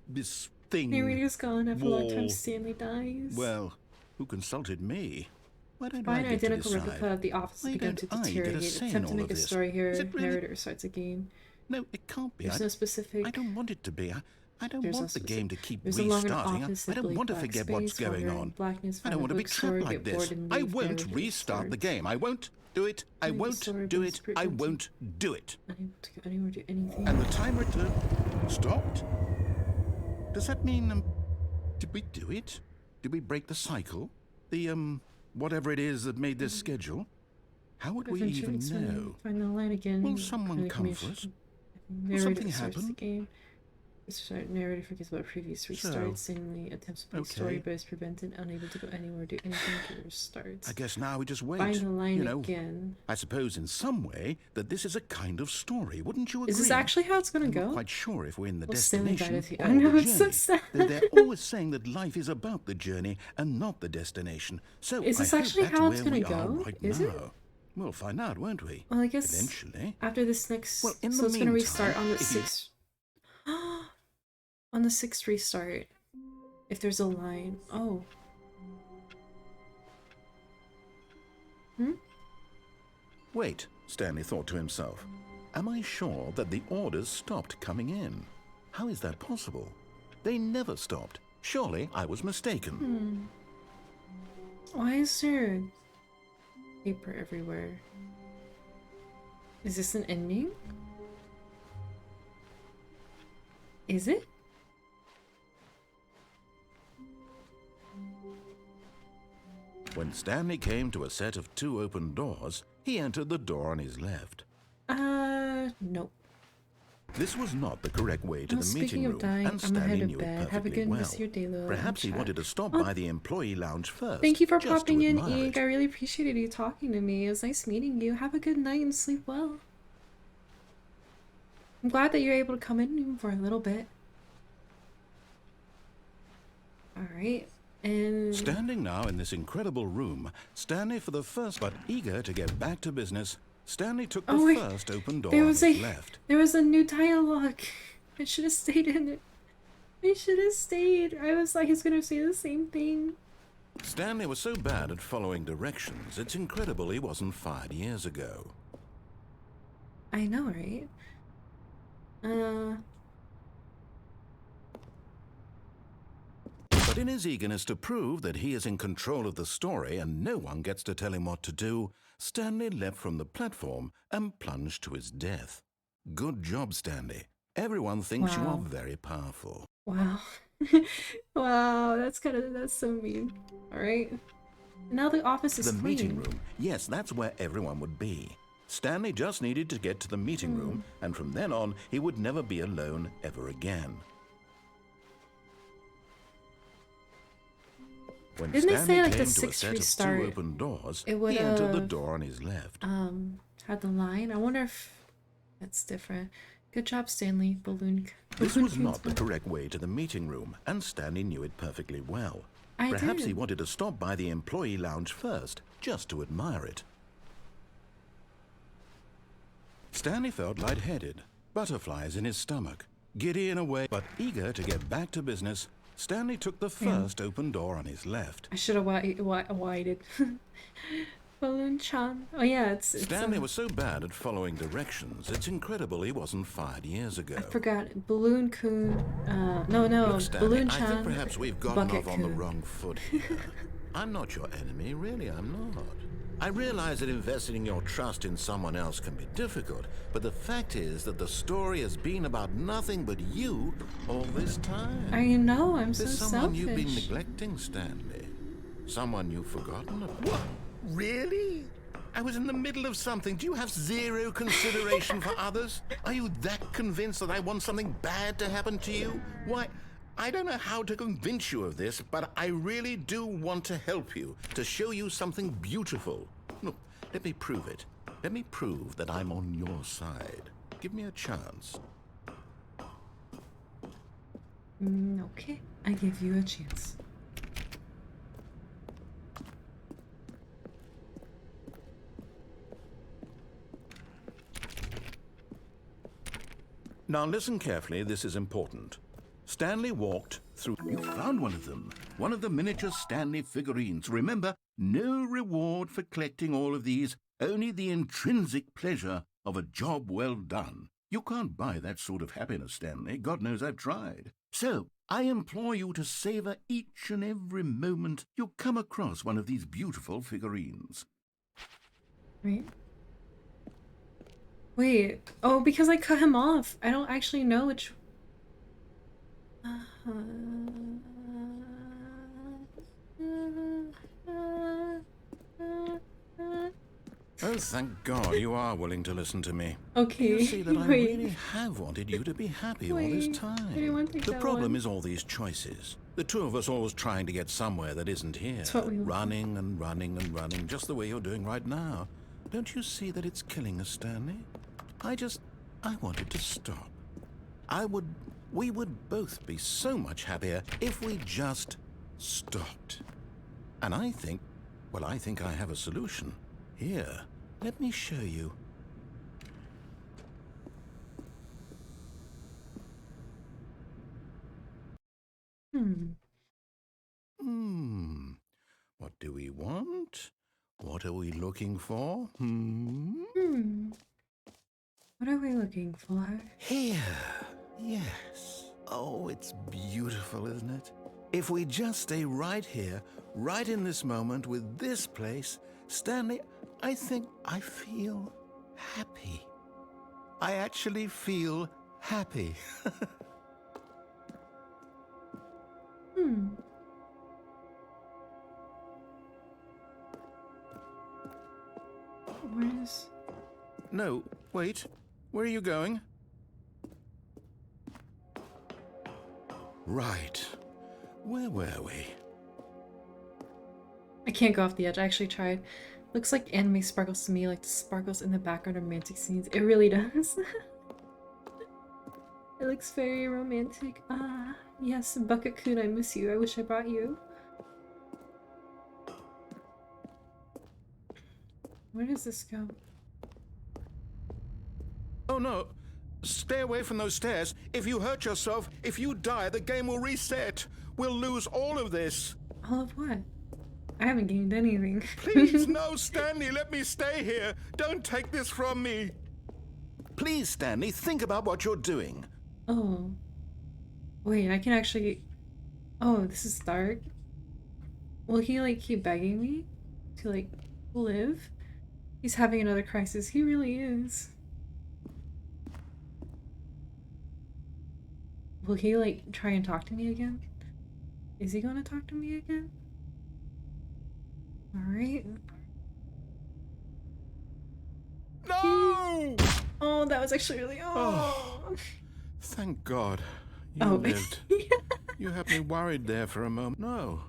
thing. Narrator's gone after a long time. wall. Stanley dies. Well, who consulted me? Why don't Find I an get to identical decide? replica of the office Why begun to don't I get a deteriorate. say in Attempt to all make of a this? story here. Is it really? Narrator starts a game. No, it can't be. There's no specific. I don't want it to be. I don't There's no want the game to keep There's no longer an restarting. office, I don't simply want to black forget space, what's going wandering on. blackness, I find don't a want to be bookstore, trapped like get bored this. and I leave, won't narrator restart the starts. game. I won't do it. I Find the won't story do books it. I prevented. won't do it. Unable to go anywhere, do anything. And the timer stopped? Does that mean, did we do it? Did we break the cycle? The, whatever it is that made this schedule? How would we Adventure even explain. know? Find the line again. Will someone come for us? Narrator Will something starts happen? the game. Narrator forgets about previous restart. Stanley attempts to play story, but is prevented. Unable to go anywhere, do anything. Gear starts. I guess now we just wait. Find the line you know, again. I suppose in some way that this is a kind of story. Wouldn't you agree? Is this actually how it's gonna I'm go? not quite sure if we're in the Well, Stanley destination died at the or end. I know, the it's so journey. sad. They're always saying that life is about the journey and not the destination. So Is this I hope actually that's how it's where we gonna are go? right Is now. it? We'll find out, won't we? Well, I guess Eventually. after this next, Well, in so the it's gonna restart meantime, on the if you- sixth. On the sixth restart, if there's a line. Oh. Wait, Stanley thought to himself. Am I sure that the orders stopped coming in? How is that possible? They never stopped. Surely I was mistaken. Why is there paper everywhere? Is this an ending? Is it? When Stanley came to a set of 2 open doors, he entered the door on his left. Nope. This was not the correct way to Oh, the speaking meeting of room, dying, and I'm Stanley ahead of knew it bed. Have a perfectly good well. rest of your day, Lil. Perhaps he Chat. wanted to stop Oh, by the employee lounge first. Thank you for just to popping in, admire Ig. it. I really appreciated you talking to me. It was nice meeting you. Have a good night and sleep well. I'm glad that you're able to come in even for a little bit. Alright, and... Standing now in this incredible room, Stanley for the first but eager to get back to business, Stanley took the Oh, wait. first open door There on was his a... left. There was a new dialogue. I should have stayed in it. I should have stayed. I was like, he's gonna say the same thing. Stanley was so bad at following directions, it's incredible he wasn't fired years ago. I know, right? But in his eagerness to prove that he is in control of the story and no one gets to tell him what to do, Stanley leapt from the platform and plunged to his death. Good job, Stanley. Everyone thinks you are Wow. very powerful. Wow. Wow, that's so mean. Alright. Now the office is The clean. meeting room. Yes, that's where everyone would be. Stanley just needed to get to the meeting room, and from then on, he would never be alone ever again. When Didn't they Stanley say, like, came the to a sixth set of restart, 2 open doors, it would he entered the have, door on his left. had the line? I wonder if that's different. Good job, Stanley. This Balloon was not the King's- correct way to the meeting room, and Stanley knew it perfectly well. I Perhaps did. he wanted to stop by the employee lounge first, just to admire it. Stanley felt lightheaded, butterflies in his stomach. Giddy in a way, but eager to get back to business, Stanley took the first open door on his left. I should have waited. Balloon-chan. Oh yeah, it's Stanley was so bad at following directions, it's incredible he wasn't fired years ago. I forgot. Balloon-kun. No, Look, Stanley, Balloon-chan. I think perhaps we've gotten off on the Bucket-kun. wrong foot here. I'm not your enemy, really, I'm not. I realize that investing your trust in someone else can be difficult, but the fact is that the story has been about nothing but you all this time. I know, I'm so There's someone selfish. you've been neglecting, Stanley. Someone you've forgotten about? What? Really? I was in the middle of something. Do you have zero consideration for others? Are you that convinced that I want something bad to happen to you? Why, I don't know how to convince you of this, but I really do want to help you, to show you something beautiful. Look, let me prove it. Let me prove that I'm on your side. Give me a chance. Okay, I give you a chance. Now listen carefully, this is important. Stanley walked through... You found one of them. One of the miniature Stanley figurines. Remember, no reward for collecting all of these, only the intrinsic pleasure of a job well done. You can't buy that sort of happiness, Stanley. God knows I've tried. So, I implore you to savor each and every moment you come across one of these beautiful figurines. Right? Wait. Oh, because I cut him off. I don't actually know which... Oh, thank God you are willing to listen to me. Okay. You see that I Wait. really have wanted you to be happy all this Wait. time. I didn't want to take The that problem one. is all these choices. The two of us always trying to get somewhere that isn't here. That's what we want. Running and running and running, just the way you're doing right now. Don't you see that it's killing us, Stanley? I wanted to stop. We would both be so much happier if we just stopped. And I think I have a solution. Here, let me show you. What do we want? What are we looking for? What are we looking for? Here. Yes. Oh, it's beautiful, isn't it? If we just stay right here, right in this moment with this place, Stanley, I think I feel happy. I actually feel happy. Where's... No, wait. Where are you going? Right. Where were we? I can't go off the edge. I actually tried. Looks like anime sparkles to me, like the sparkles in the background of romantic scenes. It really does. It looks very romantic. Ah, yes, Bucket-kun, I miss you. I wish I brought you. Where does this go? Oh no. Stay away from those stairs. If you hurt yourself, if you die, the game will reset. We'll lose all of this. All of what? I haven't gained anything. Please, no, Stanley, let me stay here. Don't take this from me. Please, Stanley, think about what you're doing. Oh. Wait, I can actually... Oh, this is dark. Will he, like, keep begging me to, like, live? He's having another crisis. He really is. Will he, like, try and talk to me again? Is he gonna talk to me again? Alright. No! Oh, that was actually really... Oh. Thank God. You Oh. lived. You had me worried there for a moment. No.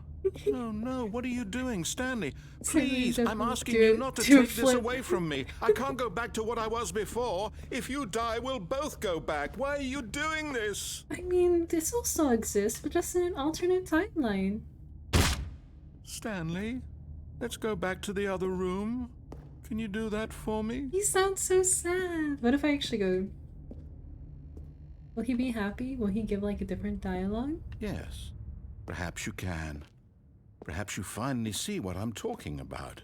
No, what are you doing, Stanley? Please, I'm asking you not to take this away from me. I can't go back to what I was before. If you die, we'll both go back. Why are you doing this? I mean, this will still exist, but just in an alternate timeline. Stanley, let's go back to the other room. Can you do that for me? He sounds so sad. What if I actually go? Will he be happy? Will he give, like, a different dialogue? Yes. Perhaps you can. Perhaps you finally see what I'm talking about.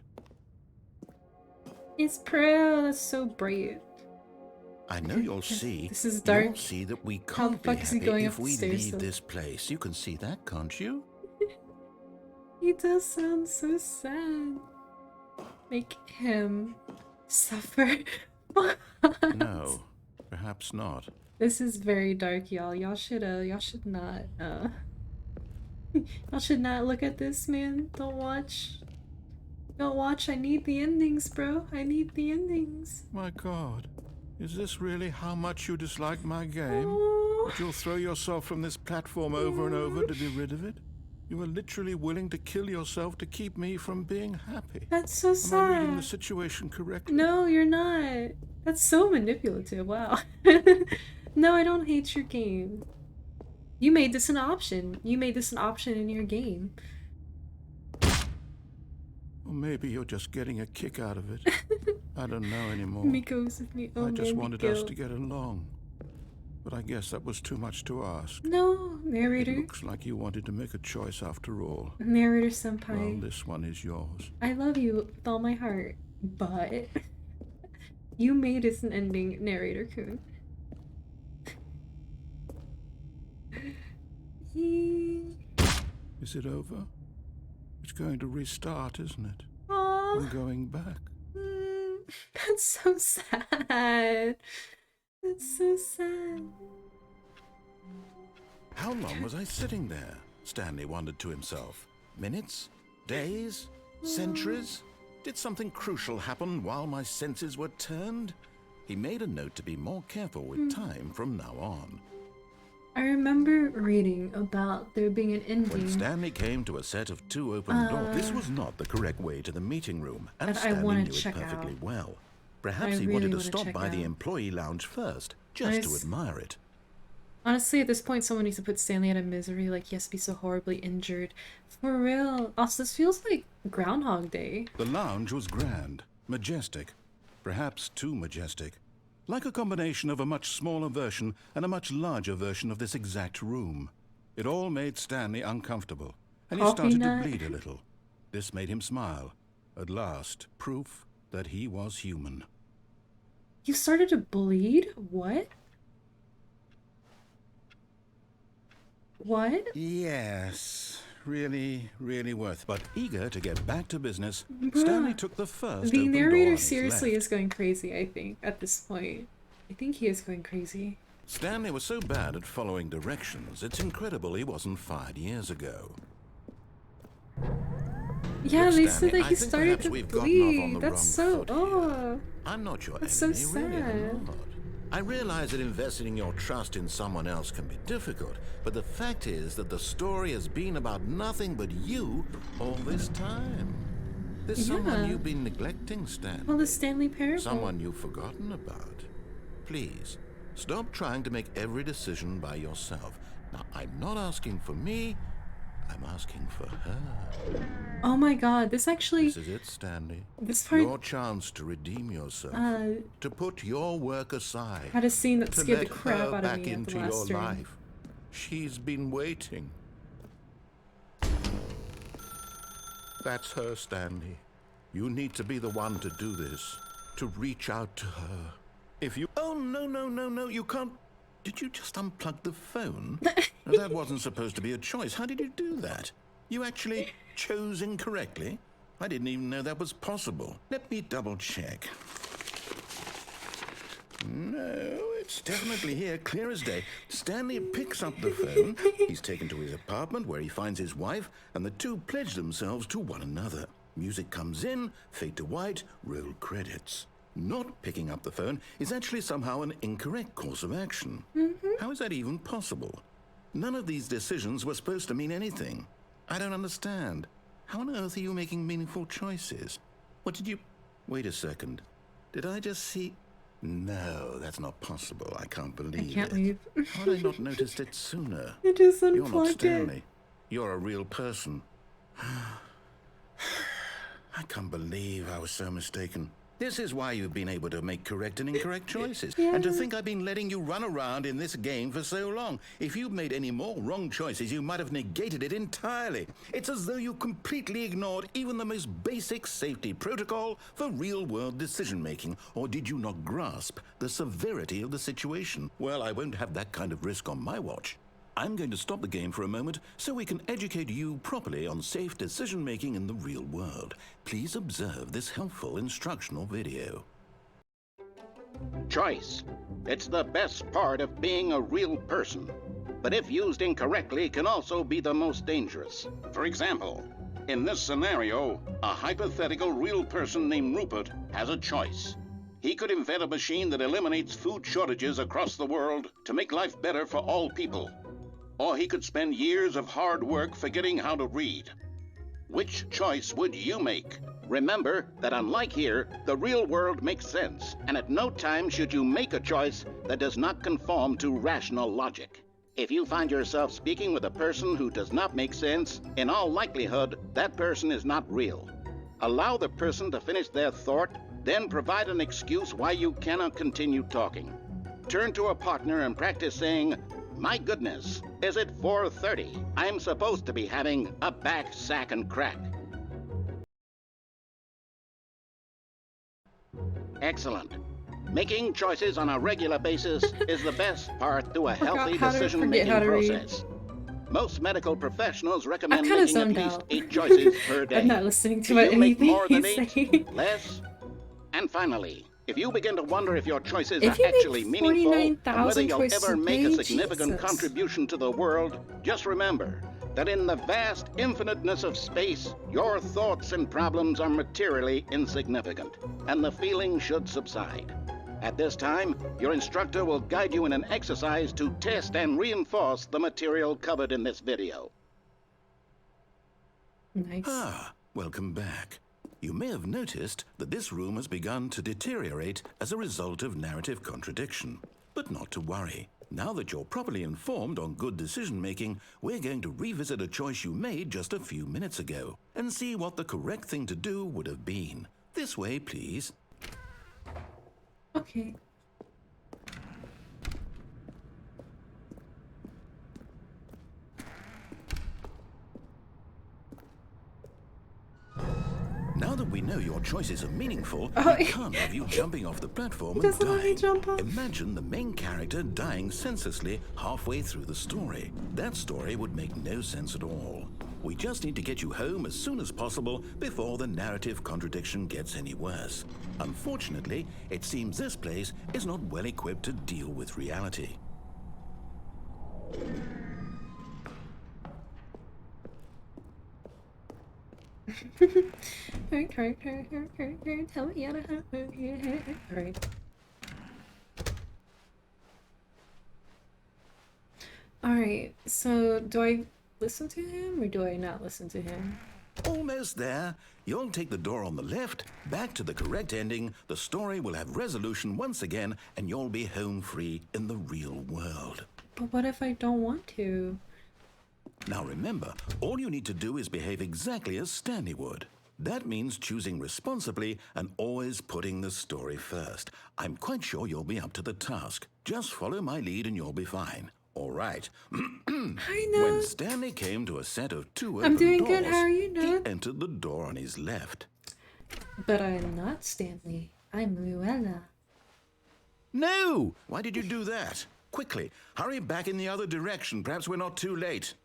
It's Pearl. That's so bright. I know you'll see. This is dark. You'll see that we How the can't be fuck is he happy going if up the we stairs, leave though? this place. You can see that, can't you? He does sound so sad. Make him suffer. No, perhaps not. This is very dark, y'all. Y'all should not. I should not look at this, man. Don't watch. Don't watch. I need the endings, bro. I need the endings. My God, is this really how much you dislike my game? Oh. That you'll throw yourself from this platform over and over to be rid of it? You are literally willing to kill yourself to keep me from being happy. That's so sad. Am I reading the situation correctly? No, you're not. That's so manipulative. Wow. No, I don't hate your game. You made this an option. You made this an option in your game. Or maybe you're just getting a kick out of it. I don't know anymore. Miko's with me. Oh, I just man, wanted Miko. us to get along. But I guess that was too much to ask. No, narrator. It looks like you wanted to make a choice after all. Narrator Well, senpai. this one is yours. I love you with all my heart, but you made us an ending, narrator kun. Is it over? It's going to restart, isn't it? Aww. I'm going back. That's so sad. That's so sad. How long was I sitting there? Stanley wondered to himself. Minutes? Days? Centuries? Did something crucial happen while my senses were turned? He made a note to be more careful with time from now on. I remember reading about there being an ending. When Stanley came to a set of 2 open doors, this was not the correct way to the meeting room, and that I Stanley wanna knew it check perfectly out. well. Perhaps I he really wanted to wanna stop check by the out. employee lounge first, just to admire it. Honestly, at this point, someone needs to put Stanley out of misery. Like, yes, be so horribly injured. For real. Also, this feels like Groundhog Day. The lounge was grand, majestic, perhaps too majestic. Like a combination of a much smaller version and a much larger version of this exact room. It all made Stanley uncomfortable, and he Coffee started nut. to bleed a little. This made him smile. At last, proof that he was human. You started to bleed? What? What? Yes, really, really worth. But eager to get back to business, Bruh. Stanley took the first The open door narrator on his seriously left. is going crazy, I think, at this point. I think he is going crazy. Stanley was so bad at following directions, it's incredible he wasn't fired years ago. Yeah, Look, they Stanley, said that I he think started perhaps to we've gotten off on bleed. the That's wrong so. foot here. Oh. I'm not your That's enemy, so really, I'm sad. not. I realize that investing your trust in someone else can be difficult, but the fact is that the story has been about nothing but you all this time. There's someone Yeah. you've been neglecting, Stanley. Well, the Stanley Parable. Someone you've forgotten about. Please, stop trying to make every decision by yourself. Now, I'm not asking for me, I'm asking for her. Oh my god, this actually. This is it, Stanley. This part. Your chance to redeem yourself. To put your work aside. Had a scene that To scared the let crap her out of back me at into the last your stream. life. She's been waiting. That's her, Stanley. You need to be the one to do this. To reach out to her. If you... Oh, no, you can't... Did you just unplug the phone? No, that wasn't supposed to be a choice. How did you do that? You actually chose incorrectly? I didn't even know that was possible. Let me double check. No, it's definitely here, clear as day. Stanley picks up the phone. He's taken to his apartment where he finds his wife, and the two pledge themselves to one another. Music comes in, fade to white, roll credits. Not picking up the phone is actually somehow an incorrect course of action. How is that even possible? None of these decisions were supposed to mean anything. I don't understand. How on earth are you making meaningful choices? What did you... Wait a second. Did I just see... No, that's not possible. I can't believe I can't it. leave. How had I not noticed it sooner? I just You're not unplugged it. Stanley. You're a real person. I can't believe I was so mistaken. This is why you've been able to make correct and incorrect choices. And to think I've been letting you run around in this game for so long. If you'd made any more wrong choices, you might have negated it entirely. It's as though you completely ignored even the most basic safety protocol for real-world decision-making. Or did you not grasp the severity of the situation? Well, I won't have that kind of risk on my watch. I'm going to stop the game for a moment so we can educate you properly on safe decision-making in the real world. Please observe this helpful instructional video. Choice. It's the best part of being a real person. but if used incorrectly can also be the most dangerous. For example, in this scenario, a hypothetical real person named Rupert has a choice. He could invent a machine that eliminates food shortages across the world to make life better for all people. Or he could spend years of hard work forgetting how to read. Which choice would you make? Remember that unlike here, the real world makes sense, and at no time should you make a choice that does not conform to rational logic. If you find yourself speaking with a person who does not make sense, in all likelihood, that person is not real. Allow the person to finish their thought, then provide an excuse why you cannot continue talking. Turn to a partner and practice saying, "My goodness, is it 4:30? I'm supposed to be having a back, sack, and crack." Excellent. Making choices on a regular basis is the best part to a healthy decision-making process. Most medical professionals recommend making at least 8 choices per day. I'm not listening to Do you make anything more than he's 8? saying. Less? And finally, if you begin to wonder if your choices If are you actually make meaningful and 49,000 whether you'll choices ever a make a day, significant Jesus. contribution to the world, just remember that in the vast infiniteness of space, your thoughts and problems are materially insignificant, and the feeling should subside. At this time, your instructor will guide you in an exercise to test and reinforce the material covered in this video. Nice. Ah, welcome back. You may have noticed that this room has begun to deteriorate as a result of narrative contradiction. But not to worry. Now that you're properly informed on good decision-making, we're going to revisit a choice you made just a few minutes ago and see what the correct thing to do would have been. This way, please. Okay. Now that we know your choices are meaningful, Oh, we can't have you jumping off the platform He and doesn't let me dying. jump off. Imagine the main character dying senselessly halfway through the story. That story would make no sense at all. We just need to get you home as soon as possible before the narrative contradiction gets any worse. Unfortunately, it seems this place is not well equipped to deal with reality. Tell me how to. Alright. Alright, so do I listen to him or do I not listen to him? Almost there. You'll take the door on the left, back to the correct ending, the story will have resolution once again, and you'll be home free in the real world. But what if I don't want to? Now remember, all you need to do is behave exactly as Stanley would. That means choosing responsibly and always putting the story first. I'm quite sure you'll be up to the task. Just follow my lead and you'll be fine. All right. I know. When Stanley came to a set of 2 I'm open doing doors, good, how are you, he Nod? entered the door on his left. But I'm not Stanley. I'm Luella. No! Why did you do that? Quickly, hurry back in the other direction. Perhaps we're not too late.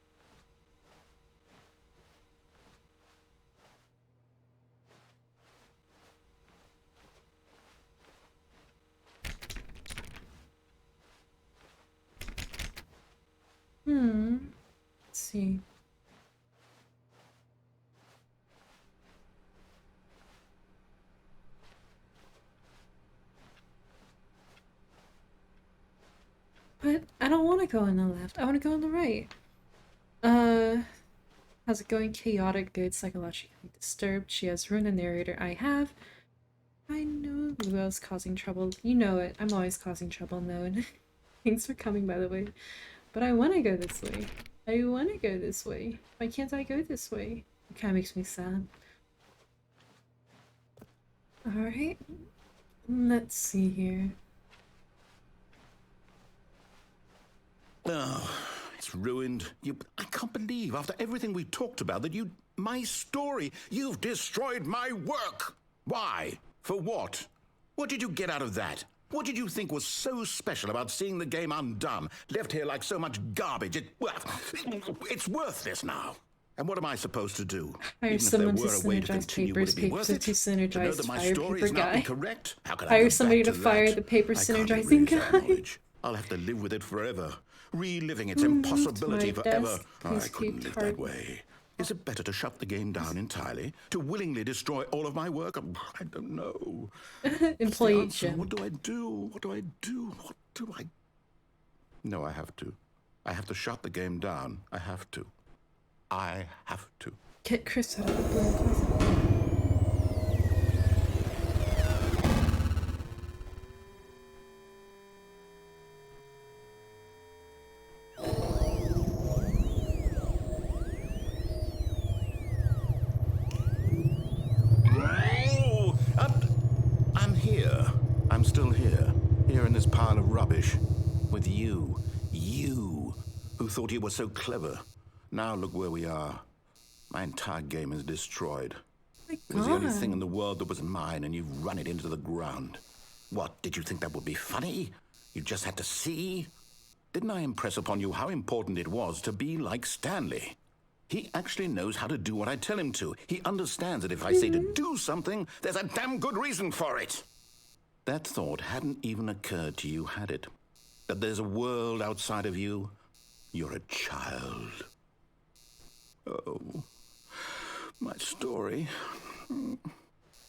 Let's see. But I don't want to go on the left. I want to go on the right. How's it going? Chaotic, good, psychologically disturbed. She has ruined the narrator. I have. I know Luel's causing trouble. You know it. I'm always causing trouble, Node. Thanks for coming, by the way. But I want to go this way. I want to go this way. Why can't I go this way? It kind of makes me sad. Alright. Let's see here. Oh, it's ruined. I can't believe, after everything we talked about, that my story, you've destroyed my work. Why? For what? What did you get out of that? What did you think was so special about seeing the game undone, left here like so much garbage? It's worthless now. And what am I supposed to do? Hire someone to synergize papers, papers to synergize, fire paper guy. Correct? How could I Hire go somebody back to fire that? the paper I can't synergizing erase that guy. knowledge. I'll have to live with it forever, reliving its Who impossibility moved my forever. desk? Please I couldn't keep live that way. Is it better to shut the game down entirely? To willingly destroy all of my work? I don't know. What's the Employee answer? Jim. What do I do? What do I do? What do I... No, I have to. I have to shut the game down. I have to. I have to. Get Chris out of the blue closet. Oh, I'm here. I'm still here. Here in this pile of rubbish. With you. You. Who thought you were so clever. Now look where we are. My entire game is destroyed. My It was the only thing God. in the world that was mine, and you've run it into the ground. What, did you think that would be funny? You just had to see? Didn't I impress upon you how important it was to be like Stanley? He actually knows how to do what I tell him to. He understands that if I say to do something, there's a damn good reason for it. That thought hadn't even occurred to you, had it? That there's a world outside of you? You're a child. Oh, my story.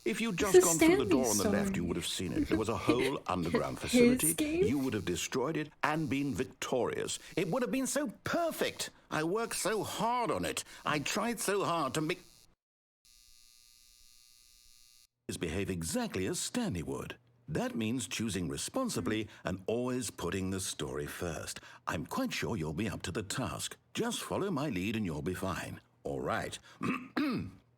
If you'd just This is gone through the door Stanley's on the left, story. you would have seen it. There was a whole underground His facility. game? You would have destroyed it and been victorious. It would have been so perfect. I worked so hard on it. I tried so hard to make... behave exactly as Stanley would. That means choosing responsibly and always putting the story first. I'm quite sure you'll be up to the task. Just follow my lead and you'll be fine. All right.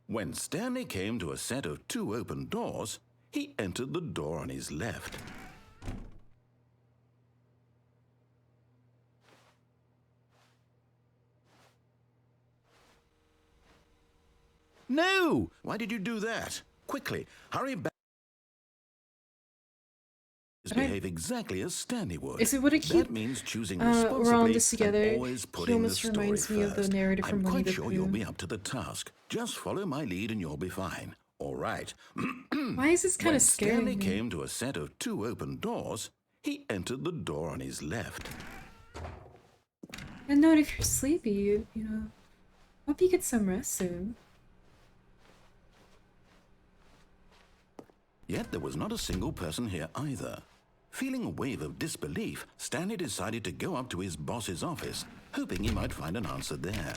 When Stanley came to a set of 2 open doors, he entered the door on his left. No! Why did you do that? Quickly, hurry back. Behave exactly as Stanley would. Is it what it keep? That means choosing We're responsibly on this together. and always He putting the almost story reminds me of the first. narrator from I'm Winnie quite the sure you'll Pooh. be up to the task. Just follow my lead and you'll be fine. All right. Why is this kind When of scaring Stanley me? came to a set of 2 open doors, he entered the door on his left. And note, if you're sleepy, you know, hope you get some rest soon. Yet there was not a single person here either. Feeling a wave of disbelief, Stanley decided to go up to his boss's office, hoping he might find an answer there.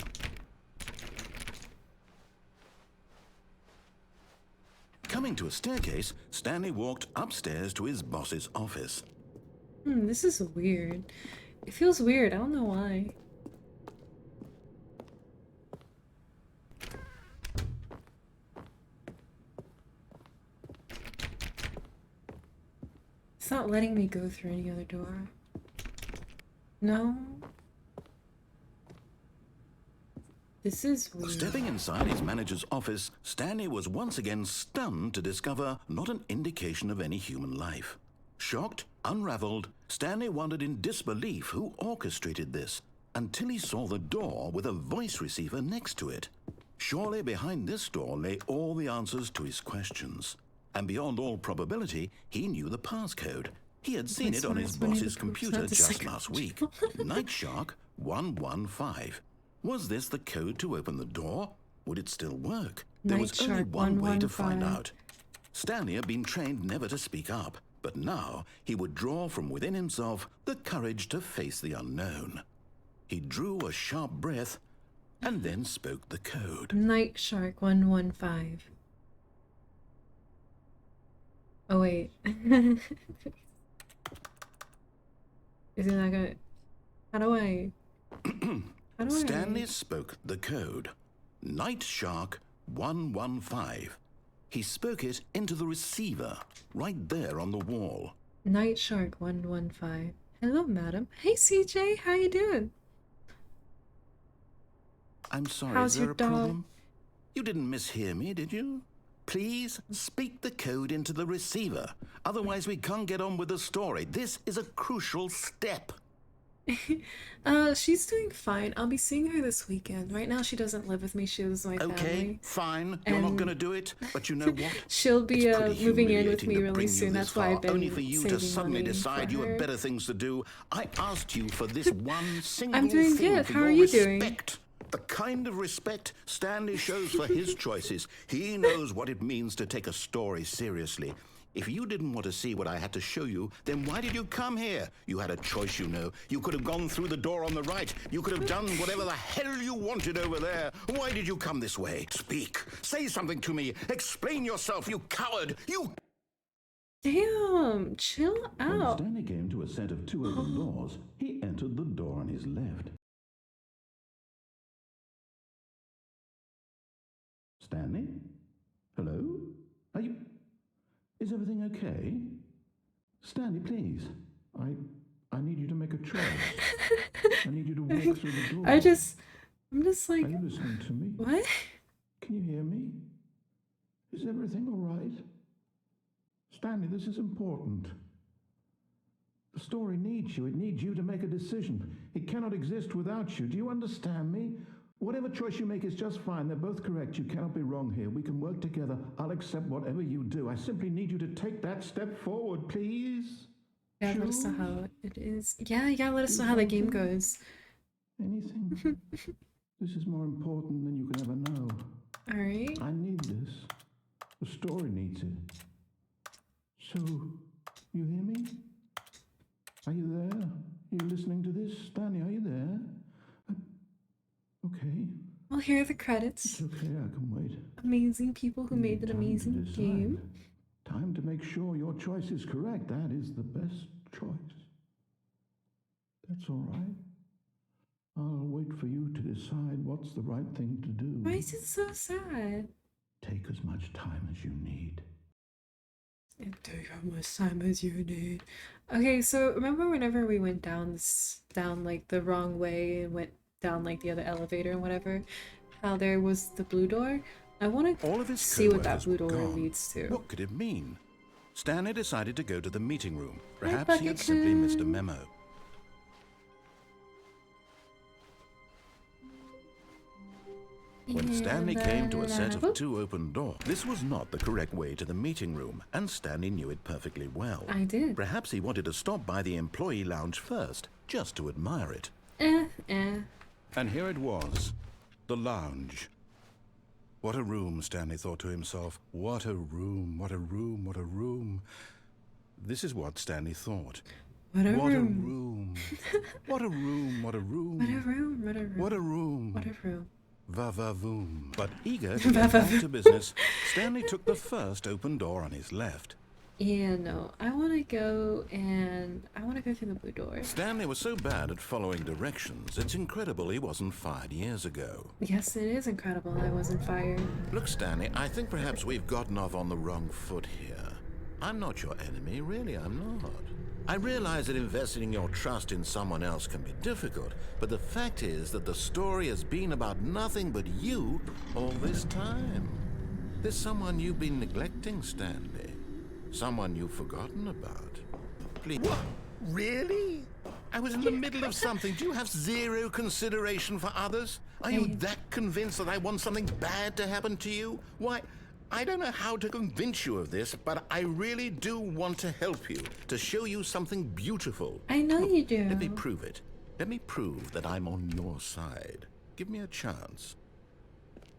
Coming to a staircase, Stanley walked upstairs to his boss's office. This is weird. It feels weird, I don't know why. It's not letting me go through any other door. No? This is weird. Stepping inside his manager's office, Stanley was once again stunned to discover not an indication of any human life. Shocked, unraveled, Stanley wondered in disbelief who orchestrated this, until he saw the door with a voice receiver next to it. Surely behind this door lay all the answers to his questions. And beyond all probability, he knew the passcode. He had seen it on his boss's computer just last week. Night Shark 115. Was this the code to open the door? Would it still work? There was only one way to find out. Stanley had been trained never to speak up, but now he would draw from within himself the courage to face the unknown. He drew a sharp breath and then spoke the code. Night Shark 115. Oh wait. Is it not gonna... How do I... Stanley spoke the code. Night Shark 115. He spoke it into the receiver, right there on the wall. Night Shark 115. Hello, madam. Hey, CJ. How you doing? I'm sorry, How's is there your a dog? problem? You didn't mishear me, did you? Please speak the code into the receiver. Otherwise, we can't get on with the story. This is a crucial step. She's doing fine. I'll be seeing her this weekend. Right now, she doesn't live with me. She lives with my Okay, family, fine. You're not going and to do it. But you know what? she'll It's be pretty moving in with humiliating me to really bring you soon. this That's why I've far, only for been you to saving suddenly money for decide you have her. better things to do. I asked you for this one I'm single doing thing good. for How are your you doing? respect. The kind of respect Stanley shows for his choices. He knows what it means to take a story seriously. If you didn't want to see what I had to show you, then why did you come here? You had a choice, you know. You could have gone through the door on the right. You could have done whatever the hell you wanted over there. Why did you come this way? Speak. Say something to me. Explain yourself, you coward. You... Damn, chill When out. Stanley came to a set of two open doors, he entered the door on his left. Stanley? Hello? Are you... Is everything okay? Stanley, please. I need you to make a choice. I need you to walk through the door. I'm just like, Are you listening to me? what? Can you hear me? Is everything all right? Stanley, this is important. The story needs you. It needs you to make a decision. It cannot exist without you. Do you understand me? Whatever choice you make is just fine. They're both correct. You cannot be wrong here. We can work together. I'll accept whatever you do. I simply need you to take that step forward, please. Yeah, let us know how it is. Yeah, let us know how the game goes. Anything? This is more important than you can ever know. Alright. I need this. The story needs it. So, you hear me? Are you there? Are you listening to this? Stanley, are you there? Okay. Well, here are the credits. It's okay, I can wait. Amazing people who made an amazing game. Time to make sure your choice is correct. That is the best choice. That's all right. I'll wait for you to decide what's the right thing to do. Why is it so sad? Take as much time as you need. And take how much time as you need. Okay, so remember whenever we went down like the wrong way and went down like the other elevator and whatever, how there was the blue door? I want All of to his see what that co-workers blue were door gone. leads to. What could it mean? Stanley decided to go to the meeting room. Hi, Perhaps he had simply missed a Bucket-kun. memo. When Stanley came to a set of two open doors, this was not the correct way to the meeting room, and Stanley knew it perfectly well. I did. Perhaps he wanted to stop by the employee lounge first, just to admire it. And here it was, the lounge. What a room, Stanley thought to himself. What a room, what a room, what a room. This is what Stanley thought. What a What a room. room. What a room, what a room. What a room. What a room. What a room. What a room. Va-va-voom. But eager to get back to business, Stanley took the first open door on his left. Yeah, no. I want to go through the blue door. Stanley was so bad at following directions, it's incredible he wasn't fired years ago. Yes, it is incredible I wasn't fired. Look, Stanley, I think perhaps we've gotten off on the wrong foot here. I'm not your enemy, really, I'm not. I realize that investing your trust in someone else can be difficult, but the fact is that the story has been about nothing but you all this time. There's someone you've been neglecting, Stanley. Someone you've forgotten about. Please. What? Really? I was in the middle of something. Do you have zero consideration for others? Are you that convinced that I want something bad to happen to you? Why, I don't know how to convince you of this, but I really do want to help you, to show you something beautiful. I know you do. Let me prove it. Let me prove that I'm on your side. Give me a chance.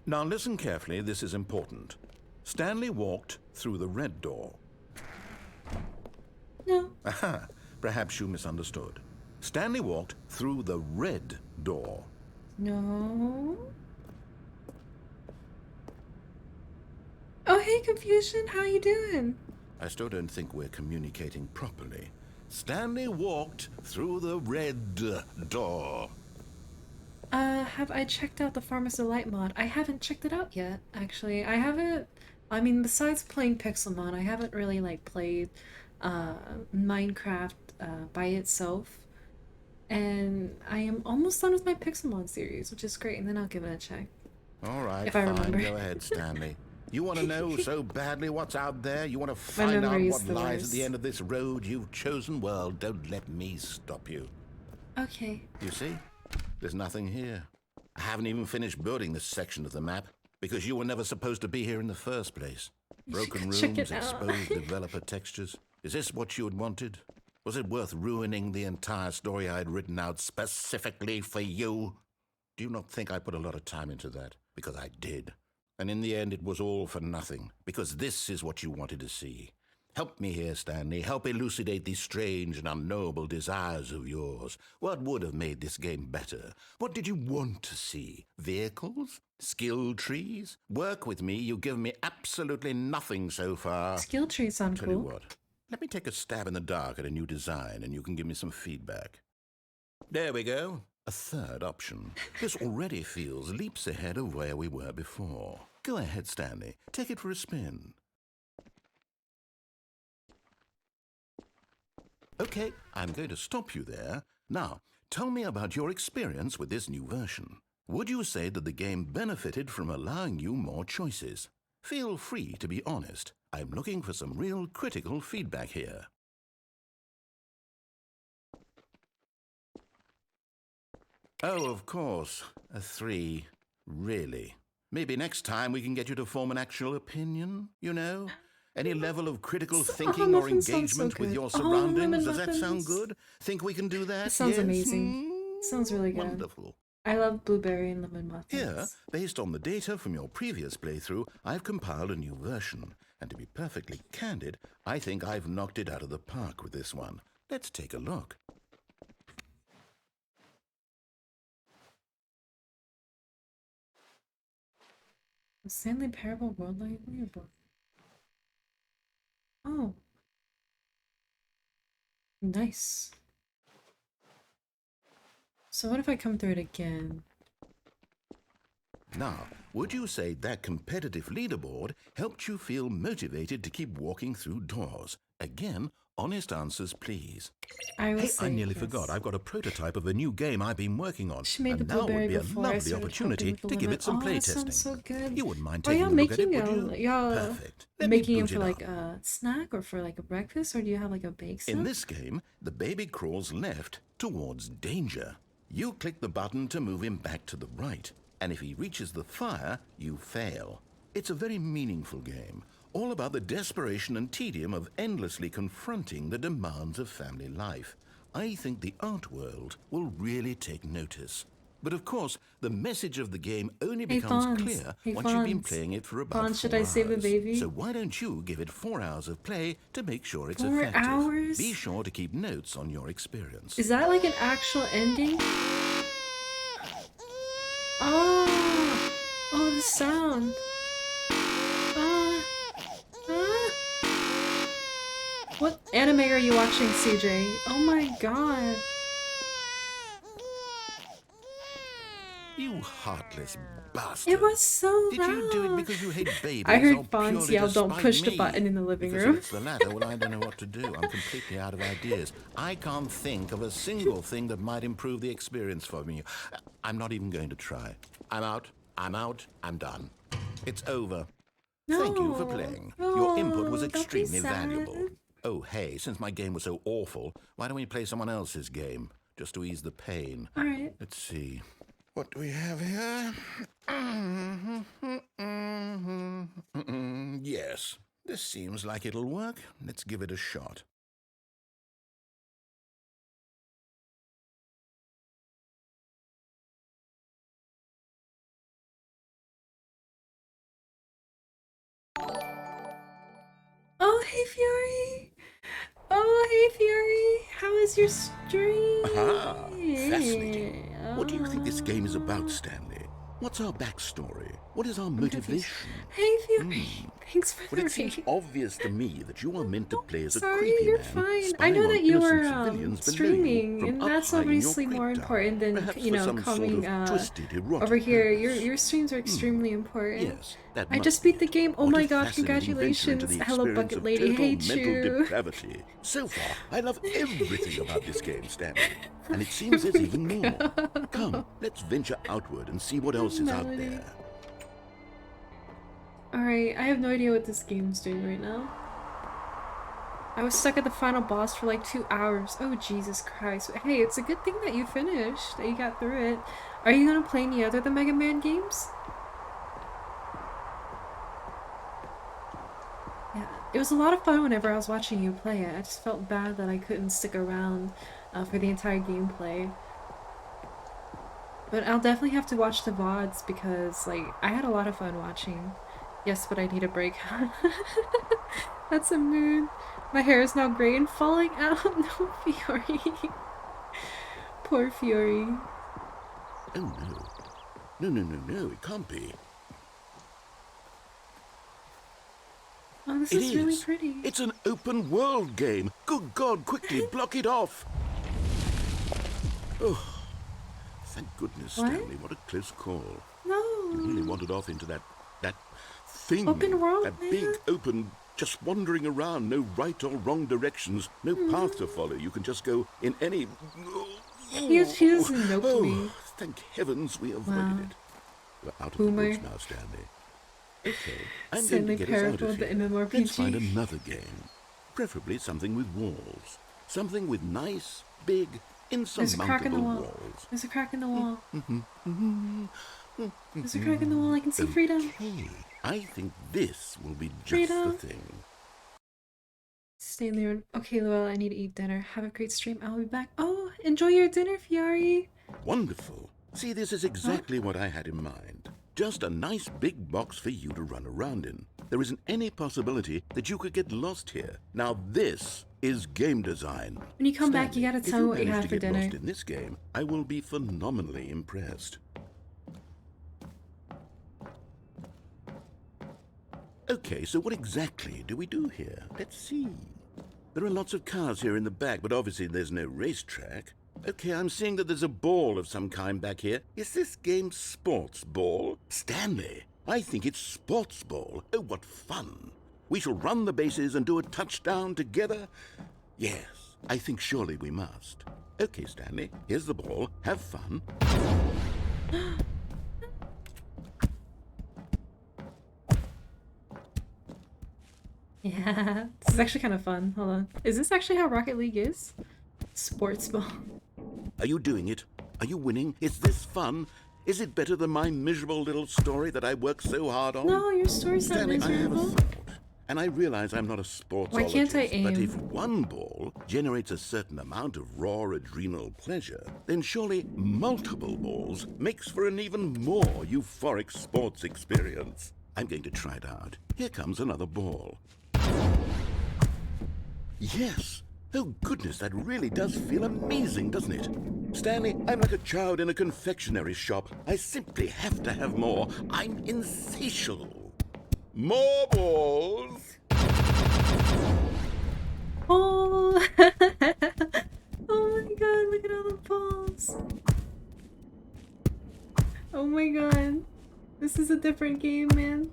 Now listen carefully, this is important. Stanley walked through the red door. No. Aha, perhaps you misunderstood. Stanley walked through the red door. No. Oh, hey, Confusion. How you doing? I still don't think we're communicating properly. Stanley walked through the red door. Have I checked out the Farmers Delight mod? I haven't checked it out yet, actually. I haven't, I mean, besides playing Pixelmon, I haven't really, like, played, Minecraft, by itself. And I am almost done with my Pixelmon series, which is great, and then I'll give it a check. All right, If I fine, remember. go ahead, Stanley. You want to know so badly what's out there? You want to My find out memory is what the lies worst. at the end of this road you've chosen? Well, don't let me stop you. Okay. You see? There's nothing here. I haven't even finished building this section of the map because you were never supposed to be here in the first place. You should Broken go check rooms, it out. exposed developer textures. Is this what you had wanted? Was it worth ruining the entire story I had written out specifically for you? Do you not think I put a lot of time into that? Because I did. And in the end, it was all for nothing, because this is what you wanted to see. Help me here, Stanley. Help elucidate these strange and unknowable desires of yours. What would have made this game better? What did you want to see? Vehicles? Skill trees? Work with me. You've given me absolutely nothing so far. Skill trees sound Tell you cool. what. Let me take a stab in the dark at a new design, and you can give me some feedback. There we go. A third option. This already feels leaps ahead of where we were before. Go ahead, Stanley. Take it for a spin. Okay, I'm going to stop you there. Now, tell me about your experience with this new version. Would you say that the game benefited from allowing you more choices? Feel free to be honest. I'm looking for some real critical feedback here. Oh, of course. A 3. Really? Maybe next time we can get you to form an actual opinion, you know? Any level of critical thinking or muffins sound so engagement with good. your Oh, surroundings? lemon Does that sound muffins. good? Think we can do that? It sounds Yes? amazing. Sounds really good. Wonderful. I love blueberry and lemon muffins. Here, based on the data from your previous playthrough, I've compiled a new version. And to be perfectly candid, I think I've knocked it out of the park with this one. Let's take a look. Stanley Parable Worldwide Leaderboard. Oh. Nice. So what if I come through it again? Now, would you say that competitive leaderboard helped you feel motivated to keep walking through doors? Again, honest answers, please. I will Hey, say I nearly yes. forgot. I've got a prototype of a new game I've been working on. She made and the now blueberry would be a before I lovely started opportunity helping with to the give lemon. it some Oh, that playtesting. sounds so good. You wouldn't mind Are taking y'all a look at it, making would you? y'all Perfect. Let me making it boot for it like up. a snack or for like a breakfast, or do you have like a bake stuff? In this game, the baby crawls left towards danger. You click the button to move him back to the right, and if he reaches the fire, you fail. It's a very meaningful game, all about the desperation and tedium of endlessly confronting the demands of family life. I think the art world will really take notice. But of course, the message of the game only Hey, becomes Fonz. clear Hey, once you've been Fonz. playing it for about Fonz, 4 should I save the hours. baby? So why don't you give it 4 hours of play to make sure it's 4 effective? hours? Be sure to keep notes on your experience. Is that like an actual ending? Oh, oh, the sound. What anime are you watching, CJ? Oh my god. You heartless bastard. It was so Did loud. you do it because you hate babies? I heard or Fonz purely yell, to "Don't spite push the me?" button in the living Because room. if it's the latter, well, I don't know what to do. I'm completely out of ideas. I can't think of a single thing that might improve the experience for me. I'm not even going to try. I'm out. I'm out. I'm done. It's over. Thank you for playing. Your input was don't be extremely sad. valuable. Oh, hey, since my game was so awful, why don't we play someone else's game? Just to ease the pain. Alright. Let's see. What do we have here? Yes, this seems like it'll work. Let's give it a shot. Oh, hey Fury! Oh, hey Fury! How is your stream? Aha! Fascinating. What do you think this game is about, Stanley? What's our backstory? What is our motivation? Hey Fury! Thanks for But the it seems raid. obvious to me that you are meant to play as a Sorry, creepy you're man fine. I spying know on that you innocent were civilians below streaming, you from and up that's high in your obviously more creep tower. important than, Perhaps you for know, some coming sort of twisted, erotic over here. purpose. Your streams are extremely important. Yes, that I must just beat be the it. game. Oh What my a god, fascinating venture into congratulations. the Hello, experience Bucket of Lady. total Hey, mental Chew. depravity. So far, I love everything about this game, Stanley. And it seems there's even more. Come, let's venture outward and see what else is out Melody. there. Alright, I have no idea what this game's doing right now. I was stuck at the final boss for like 2 hours. Oh, Jesus Christ. Hey, it's a good thing that you finished, that you got through it. Are you gonna play any other the Mega Man games? Yeah, it was a lot of fun whenever I was watching you play it. I just felt bad that I couldn't stick around for the entire gameplay. But I'll definitely have to watch the VODs because, like, I had a lot of fun watching. Yes, but I need a break. That's a mood. My hair is now gray and falling out. No, Fiori. Poor Fiori. Oh no. No, no, no, no, it can't be. Oh, this It is really is. pretty. It's an open world game. Good God, quickly block it off. Oh, thank goodness, What? Stanley. What a close call. No. You really wandered off into that thing. Open world, that man. big open, just wandering around. No right or wrong directions. No path to follow. You can just go in any. He doesn't nope me. Thank heavens we avoided Wow. it. We're out of Boomer. the woods now, Stanley. Okay, I'm Stanley going to get us out Parable, of the here. MMORPG. Let's find another game. Preferably something with walls. Something with nice, big, There's a crack in the insurmountable wall. walls. There's a crack in the wall. There's a crack in the wall. I can see freedom. Okay, I think this will be just Freedom. the thing. Stanley. Okay, Luella, I need to eat dinner. Have a great stream. I'll be back. Oh, enjoy your dinner, Fiori. Wonderful. See, this is exactly what I had in mind. Just a nice big box for you to run around in. There isn't any possibility that you could get lost here. Now this is game design. When you come back, you Stanley, gotta tell me what you manage have to for get dinner. lost in this game, I will be phenomenally impressed. Okay, so what exactly do we do here? Let's see. There are lots of cars here in the back, but obviously there's no racetrack. Okay, I'm seeing that there's a ball of some kind back here. Is this game sports ball? Stanley, I think it's sports ball. Oh, what fun. We shall run the bases and do a touchdown together. Yes, I think surely we must. Okay, Stanley, here's the ball. Have fun. Yeah, this is actually kind of fun. Hold on. Is this actually how Rocket League is? Sports ball. Are you doing it? Are you winning? Is this fun? Is it better than my miserable little story that I worked so hard on? No, your story's not Stanley, I have a miserable. thought. And I realize I'm not a sportsologist, Why can't I but aim? if one ball generates a certain amount of raw adrenal pleasure, then surely multiple balls makes for an even more euphoric sports experience. I'm going to try it out. Here comes another ball. Yes! Oh goodness, that really does feel amazing, doesn't it? Stanley, I'm like a child in a confectionery shop. I simply have to have more. I'm insatiable. More balls! Oh! Oh my god, look at all the balls. Oh my god. This is a different game, man.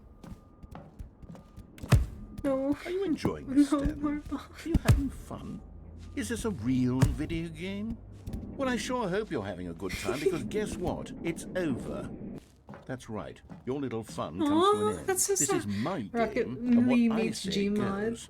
No. Are you enjoying this, No Stanley? more balls. Are you having fun? Is this a real video game? Well, I sure hope you're having a good time, because guess what? It's over. That's right. Your little fun comes to Aw, an end. that's so This sad. is my Rocket game, and Lee what I meets say Gmod. goes.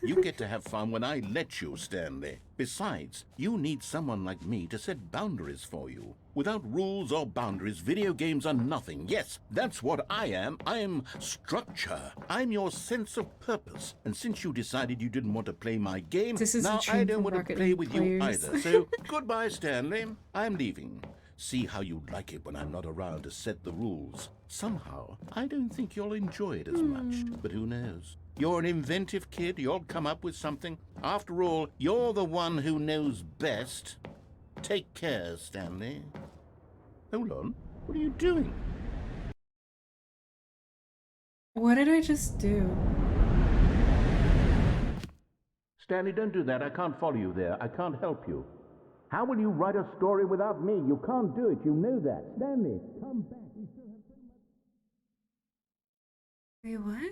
You get to have fun when I let you, Stanley. Besides, you need someone like me to set boundaries for you. Without rules or boundaries, video games are nothing. Yes, that's what I am. I am structure. I'm your sense of purpose. And since you decided you didn't want to play my game, This is a now I dream don't for want to Rocket play League with players. you either. So, goodbye, Stanley. I'm leaving. See how you like it when I'm not around to set the rules. Somehow, I don't think you'll enjoy it as much. But who knows? You're an inventive kid. You'll come up with something. After all, you're the one who knows best. Take care, Stanley. Hold on. What are you doing? What did I just do? Stanley, don't do that. I can't follow you there. I can't help you. How will you write a story without me? You can't do it. You know that. Stanley, come back. Wait, what?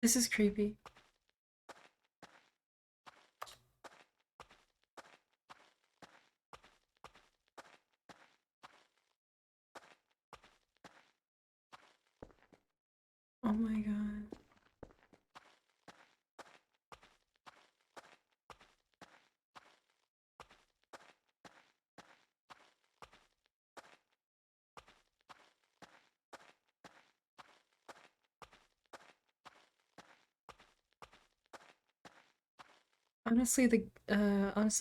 This is creepy. Oh my god. Honestly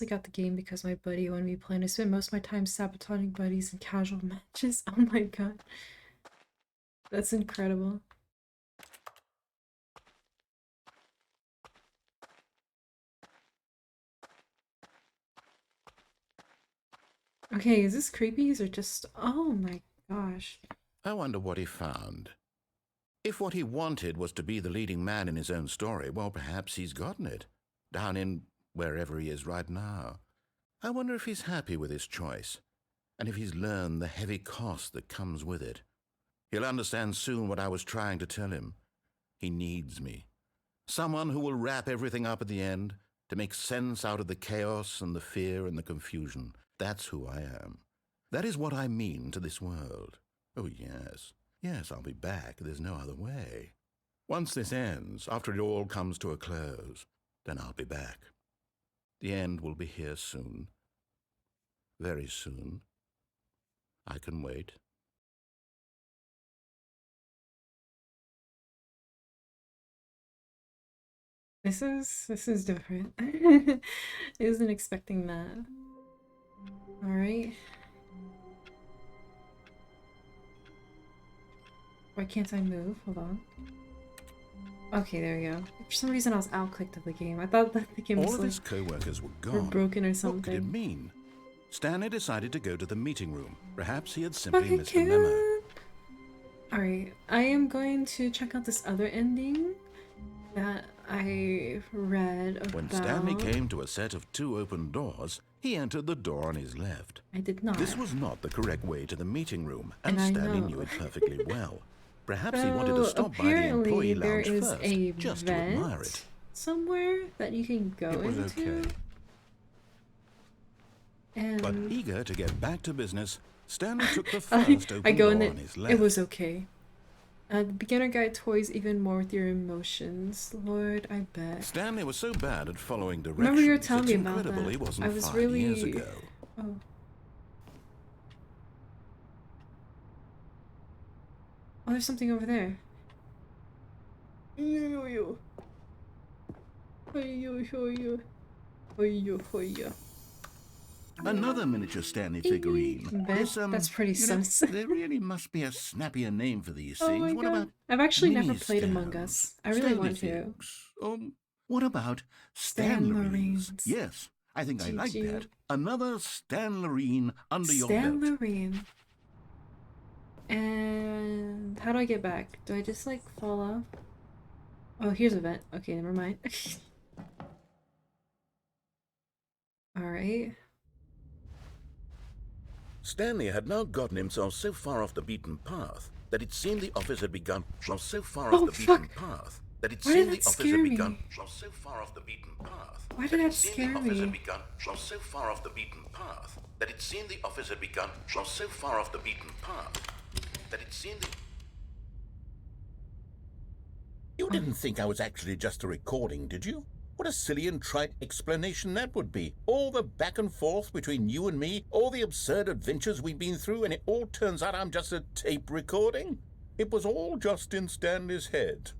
got the game because my buddy wanted me playing. I spent most of my time sabotaging buddies in casual matches. Oh my god. That's incredible. Okay, is this creepy or just... Oh my gosh. I wonder what he found. If what he wanted was to be the leading man in his own story, well, perhaps he's gotten it. Down in wherever he is right now. I wonder if he's happy with his choice, and if he's learned the heavy cost that comes with it. He'll understand soon what I was trying to tell him. He needs me. Someone who will wrap everything up at the end, to make sense out of the chaos and the fear and the confusion. That's who I am. That is what I mean to this world. Oh, yes. Yes, I'll be back. There's no other way. Once this ends, after it all comes to a close, then I'll be back. The end will be here soon. Very soon. I can wait. This is different. I wasn't expecting that. Alright. Why can't I move? Hold on. Okay, there we go. For some reason I was out-clicked of the game. I thought that the game All was of like... his co-workers were or gone. broken or What could it something. mean? Stanley decided to go to the meeting room. Perhaps he had simply Okay, missed a memo. cute! Alright, I am going to check out this other ending that I read about... When Stanley came to a set of 2 open doors, he entered the door on his left. I did not. This was not the correct way to the meeting room, and I Stanley know. knew it perfectly well. Perhaps he wanted So, to stop by the apparently employee there lounge is first, a just to admire it. somewhere that you can go It was into. okay. And But eager to get back to business, Stanley took the first I open go door in on his it. left. It was okay. The beginner guide toys even more with your emotions. Lord, I bet. Stanley was so bad at following directions. Remember you were telling it's me about incredible that. he wasn't I was 5 really... years ago. Oh. Oh, there's something over there. Another miniature Stanley figurine. Bet. That's pretty you know, sus. there really must be a snappier name for these Oh things. my What god. about I've actually never mini played Among Stans? Us. I really Stanley want to. figs? What about Stan Stanlerines? Marines. Yes, I think I like GG. that. Another Stanlerine under your belt. Stanley. And how do I get back? Do I just like fall off? Oh, here's a vent. Okay, never mind. Alright. Stanley had now gotten himself so far off the beaten path that it seemed the office had begun. So far Oh, off the beaten fuck. path that it Why seemed did the that office scare had me? begun. So far off the beaten path. Why did that it seemed scare the office me? had begun. So far off the beaten path that it seemed the office had begun. So far off the beaten path that it seemed. You didn't think I was actually just a recording, did you? What a silly and trite explanation that would be. All the back and forth between you and me, all the absurd adventures we've been through, and it all turns out I'm just a tape recording? It was all just in Stanley's head.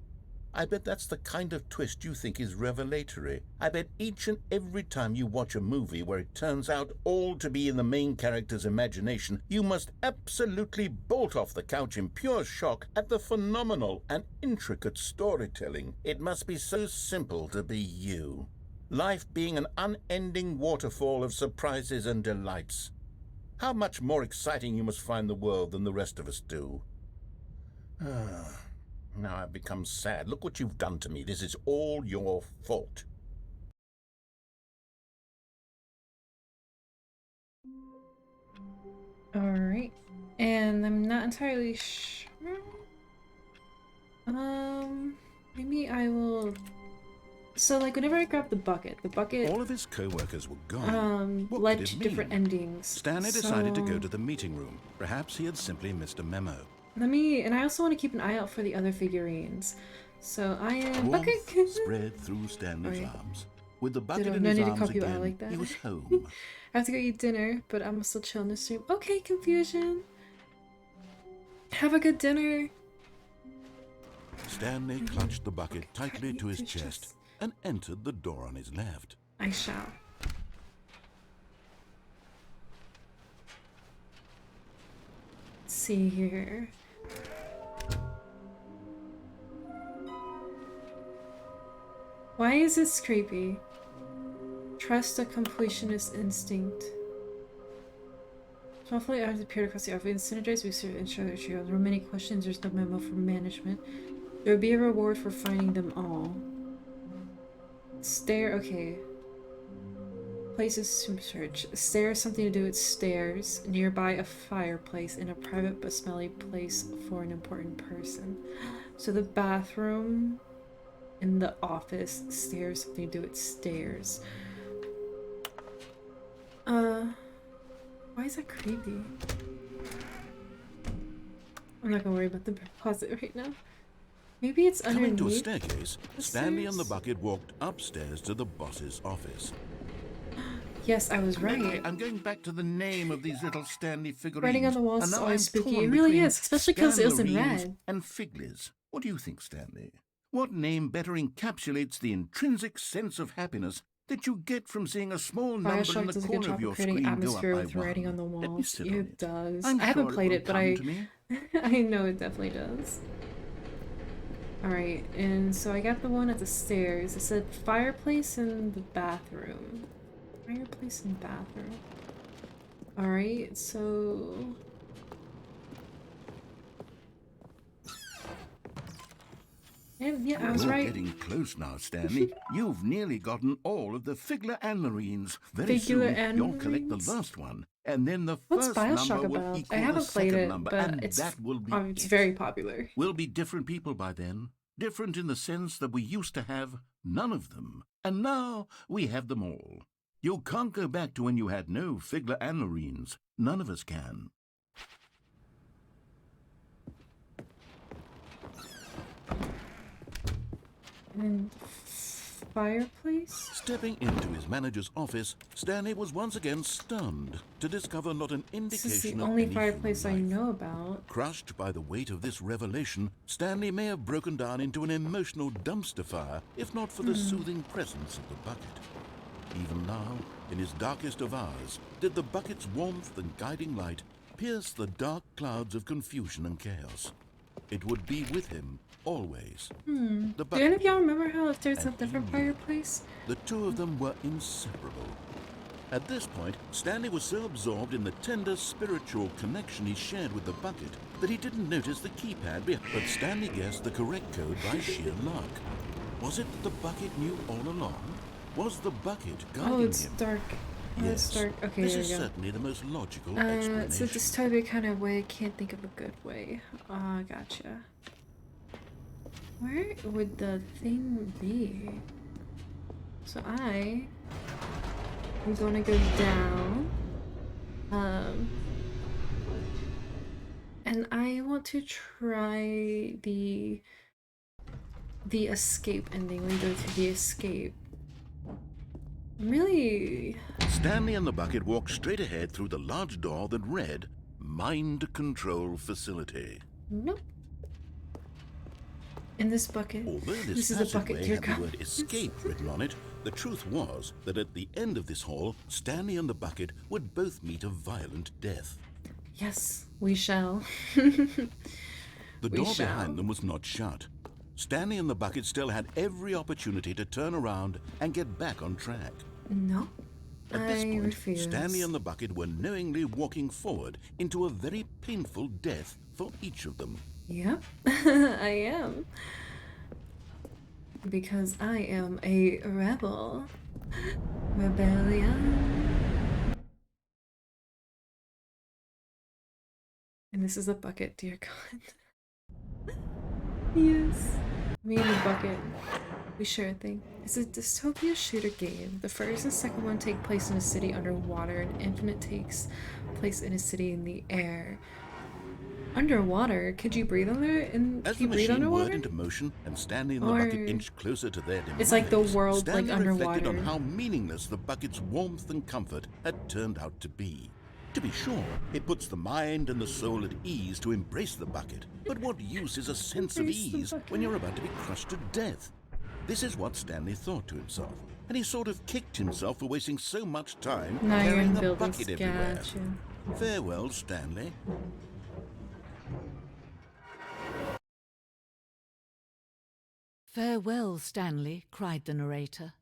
I bet that's the kind of twist you think is revelatory. I bet each and every time you watch a movie where it turns out all to be in the main character's imagination, you must absolutely bolt off the couch in pure shock at the phenomenal and intricate storytelling. It must be so simple to be you. Life being an unending waterfall of surprises and delights. How much more exciting you must find the world than the rest of us do. Now I've become sad. Look what you've done to me. This is all your fault. Alright. And I'm not entirely sure. Maybe I will. So like whenever I grab the bucket All of his co-workers were gone. What led could to it different mean? endings. Stanley So decided to go to the meeting room. Perhaps he had simply missed a memo. and I also want to keep an eye out for the other figurines. So I am bucket. Warmth spread through Stanley's Alright. arms. With the bucket Ditto. in No his need to arms copy you out again, like that. he was home. I have to go eat dinner, but I'm still chill in the stream. Okay, confusion. Have a good dinner. Stanley clutched the bucket tightly to his chest and entered the door on his left. I shall. Let's see here. Why is this creepy? Trust a completionist instinct. Softly eyes appeared across the office. Synergize research and show their trio. There were many questions. There's no memo from management. There would be a reward for finding them all. Okay. Places to search. Stairs, something to do with stairs. Nearby, a fireplace. In a private but smelly place for an important person. So the bathroom. In the office. Stairs, something to do with stairs. Why is that creepy? I'm not gonna worry about the closet right now. Maybe it's Coming underneath. to a staircase, Stanley and the stairs? bucket walked upstairs to the boss's office. Yes, I was Lately, right. I'm going back to the name of these little Stanley figurines. Writing on the walls and is now always I'm spooky. torn It really between is, especially because it was in Stanlerines red. and Figlies. What do you think, Stanley? What name better encapsulates the intrinsic sense of happiness that you get from seeing a small number in Bioshock the does a good corner job of your of creating screen go up atmosphere by with writing on the one? Let me walls. sit on It does. I'm I haven't sure played will it, but come to me. I know it definitely does. Alright, and so I got the one at the stairs. It said fireplace in the bathroom. Fireplace in bathroom. Alright, so... And yeah, I was You're right. getting close now, Stanley. You've nearly gotten all of the Figler and Marines. Very Figure soon, and you'll collect the Marines? last one, and then the What's first Bioshock number will about? I equal haven't the played second it, number, but and it's that will be it's it. very popular. We'll be different people by then. Different in the sense that we used to have none of them, and now we have them all. You can't go back to when you had no Figler and Marines. None of us can. And fireplace? Stepping into his manager's office, Stanley was once again stunned to discover not an This is indication the of only any fireplace I human life. know about. Crushed by the weight of this revelation, Stanley may have broken down into an emotional dumpster fire if not for the soothing presence of the bucket. Even now, in his darkest of hours, did the bucket's warmth and guiding light pierce the dark clouds of confusion and chaos. It would be with him always. The Do bucket, any of y'all remember how if there's a And he different knew. fireplace? the two of them were inseparable. At this point, Stanley was so absorbed in the tender spiritual connection he shared with the bucket that he didn't notice the keypad behind. But Stanley guessed the correct code by sheer luck. Was it that the bucket knew all along? Was the bucket guiding Oh, it's him? dark. Oh, Yes, it's dark. Okay, this there is we go. certainly the most logical It's a explanation. dystopic kind of way. I can't think of a good way. Ah, gotcha. Where would the thing be? So I'm gonna go down. And I want to try the escape ending. We go to the escape. Really? Stanley and the bucket walked straight ahead through the large door that read, Mind Control Facility. Nope. In this bucket. Although This this is a bucket, passageway dear had the God. word escape written on it, the truth was that at the end of this hall, Stanley and the bucket would both meet a violent death. Yes, we shall. The We door shall. behind them was not shut. Stanley and the bucket still had every opportunity to turn around and get back on track. No. At this I point, refuse. Stanley and the bucket were knowingly walking forward into a very painful death for each of them. Yep, I am. Because I am a rebel. Rebellion. And this is a bucket, dear God. Yes. Me and the bucket. We share a thing. It's a dystopia shooter game. The first and second one take place in a city underwater, and Infinite takes place in a city in the air. Underwater? Could you breathe under it? And As can the you breathe machine whirred underwater? into motion and Stanley and the bucket Or inched closer to their it's like the demise, world like Stanley reflected on underwater. how meaningless the bucket's warmth and comfort had turned out to be. To be sure, it puts the mind and the soul at ease to embrace the bucket. But what use is a sense of Embrace the ease when bucket. you're about to be crushed to death? This is what Stanley thought to himself, and he sort of kicked himself for wasting so much time Now you're in carrying a buildings. bucket everywhere. Gotcha. Farewell, Stanley. "Farewell, Stanley," cried the narrator,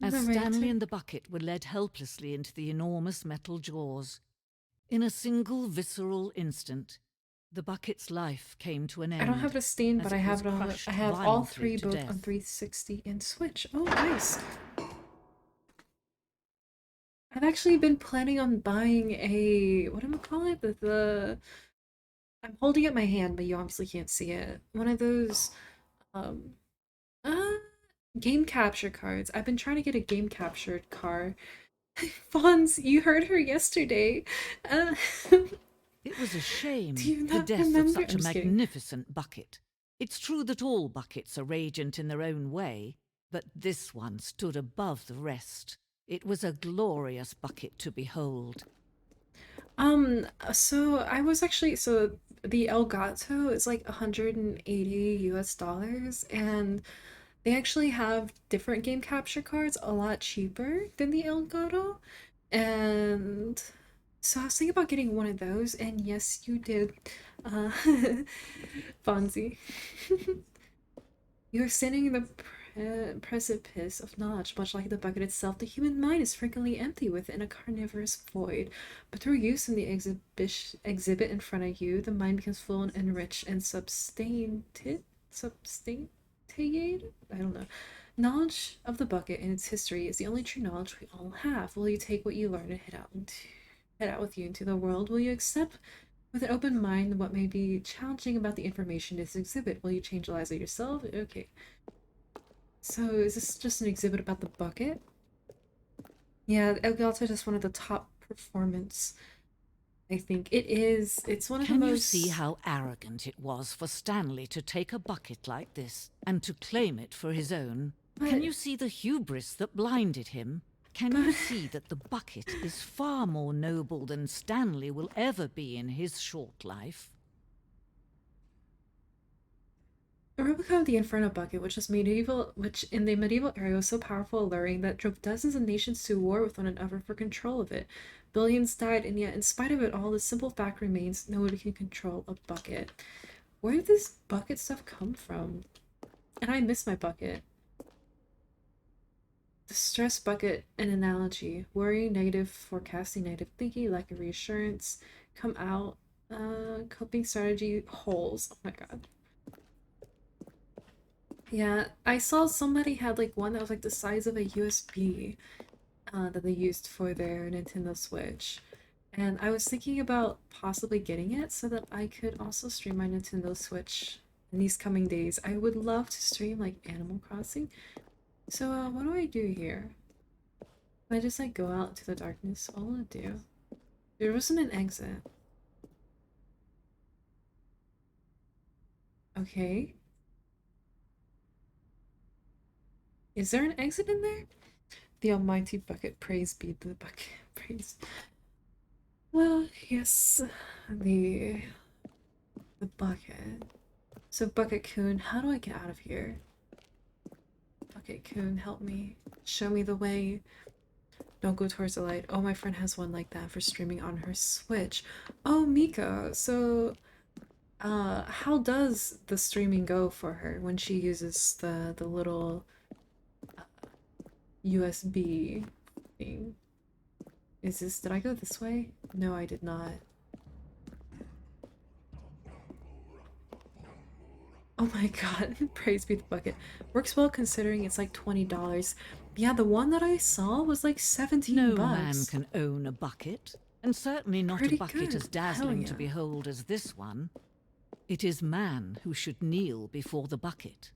as Narrator. Stanley and the bucket were led helplessly into the enormous metal jaws. In a single visceral instant, the bucket's life came to an end. I don't have the Steam, as but I it have was it on. crushed I have all violently three to both death. on 360 and Switch. Oh, nice. I've actually been planning on buying a what am I calling it? The I'm holding it in my hand, but you obviously can't see it. One of those um uh game capture cards. I've been trying to get a game captured card. Fons, you heard her yesterday. Uh, It was a do shame, you the not death of remember? such I'm a just kidding. magnificent bucket. It's true that all buckets are radiant in their own way, but this one stood above the rest. It was a glorious bucket to behold. So I was actually so the Elgato is like 180 US dollars, and they actually have different game capture cards a lot cheaper than the Elgato. And so I was thinking about getting one of those, and yes, you did. Uh Fonzie. You're standing in the precipice of knowledge, much like the bucket itself. The human mind is frequently empty within a carnivorous void, but through use in the exhibit in front of you, the mind becomes full and enriched and substantiated. I don't know. Knowledge of the bucket and its history is the only true knowledge we all have. Will you take what you learn and head out with you into the world? Will you accept with an open mind what may be challenging about the information in this exhibit? Will you change the lives of yourself? Okay. So is this just an exhibit about the bucket? Yeah, Elgato is one of the top performance. I think it is. It's one of the Can you most. see how arrogant it was for Stanley to take a bucket like this and to claim it for his own? Can But- you see the hubris that blinded him? Can you see that the bucket is far more noble than Stanley will ever be in his short life? A replica of the Inferno bucket, which in the medieval era was so powerful, alluring that drove dozens of nations to war with one another for control of it. Billions died, and yet, in spite of it all, the simple fact remains: nobody can control a bucket. Where did this bucket stuff come from? And I miss my bucket. The stress bucket, an analogy. Worry, negative forecasting, negative thinking, lack of reassurance. Come out. Coping strategy, holes. Oh my god. Yeah, I saw somebody had like one that was like the size of a USB that they used for their Nintendo Switch. And I was thinking about possibly getting it so that I could also stream my Nintendo Switch in these coming days. I would love to stream like Animal Crossing. So, what do I do here? Can I just like go out into the darkness? What will it do? There wasn't an exit. Okay. Is there an exit in there? The almighty bucket, praise be the bucket, praise. Well, yes, the bucket. So Bucket Coon, how do I get out of here? Bucket Coon, help me. Show me the way. Don't go towards the light. Oh, my friend has one like that for streaming on her Switch. Oh, Mika, so how does the streaming go for her when she uses the little USB thing? Did I go this way? No, I did not. Oh my god, praise be the bucket. Works well considering it's like $20. Yeah, the one that I saw was like 17 No bucks. man can own a bucket, and certainly not Pretty a bucket good. as dazzling Hell to yeah. behold as this one. It is man who should kneel before the bucket.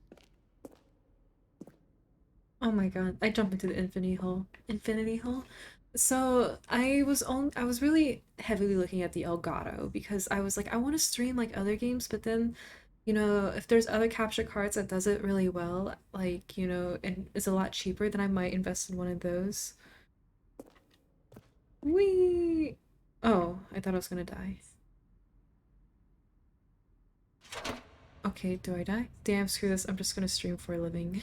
Oh my god, I jumped into the infinity hole. Infinity hole. So I was really heavily looking at the Elgato because I was like, I want to stream like other games, but then, you know, if there's other capture cards that does it really well, like, you know, and is a lot cheaper, then I might invest in one of those. Whee! Oh, I thought I was gonna die. Okay, do I die? Damn, screw this. I'm just gonna stream for a living.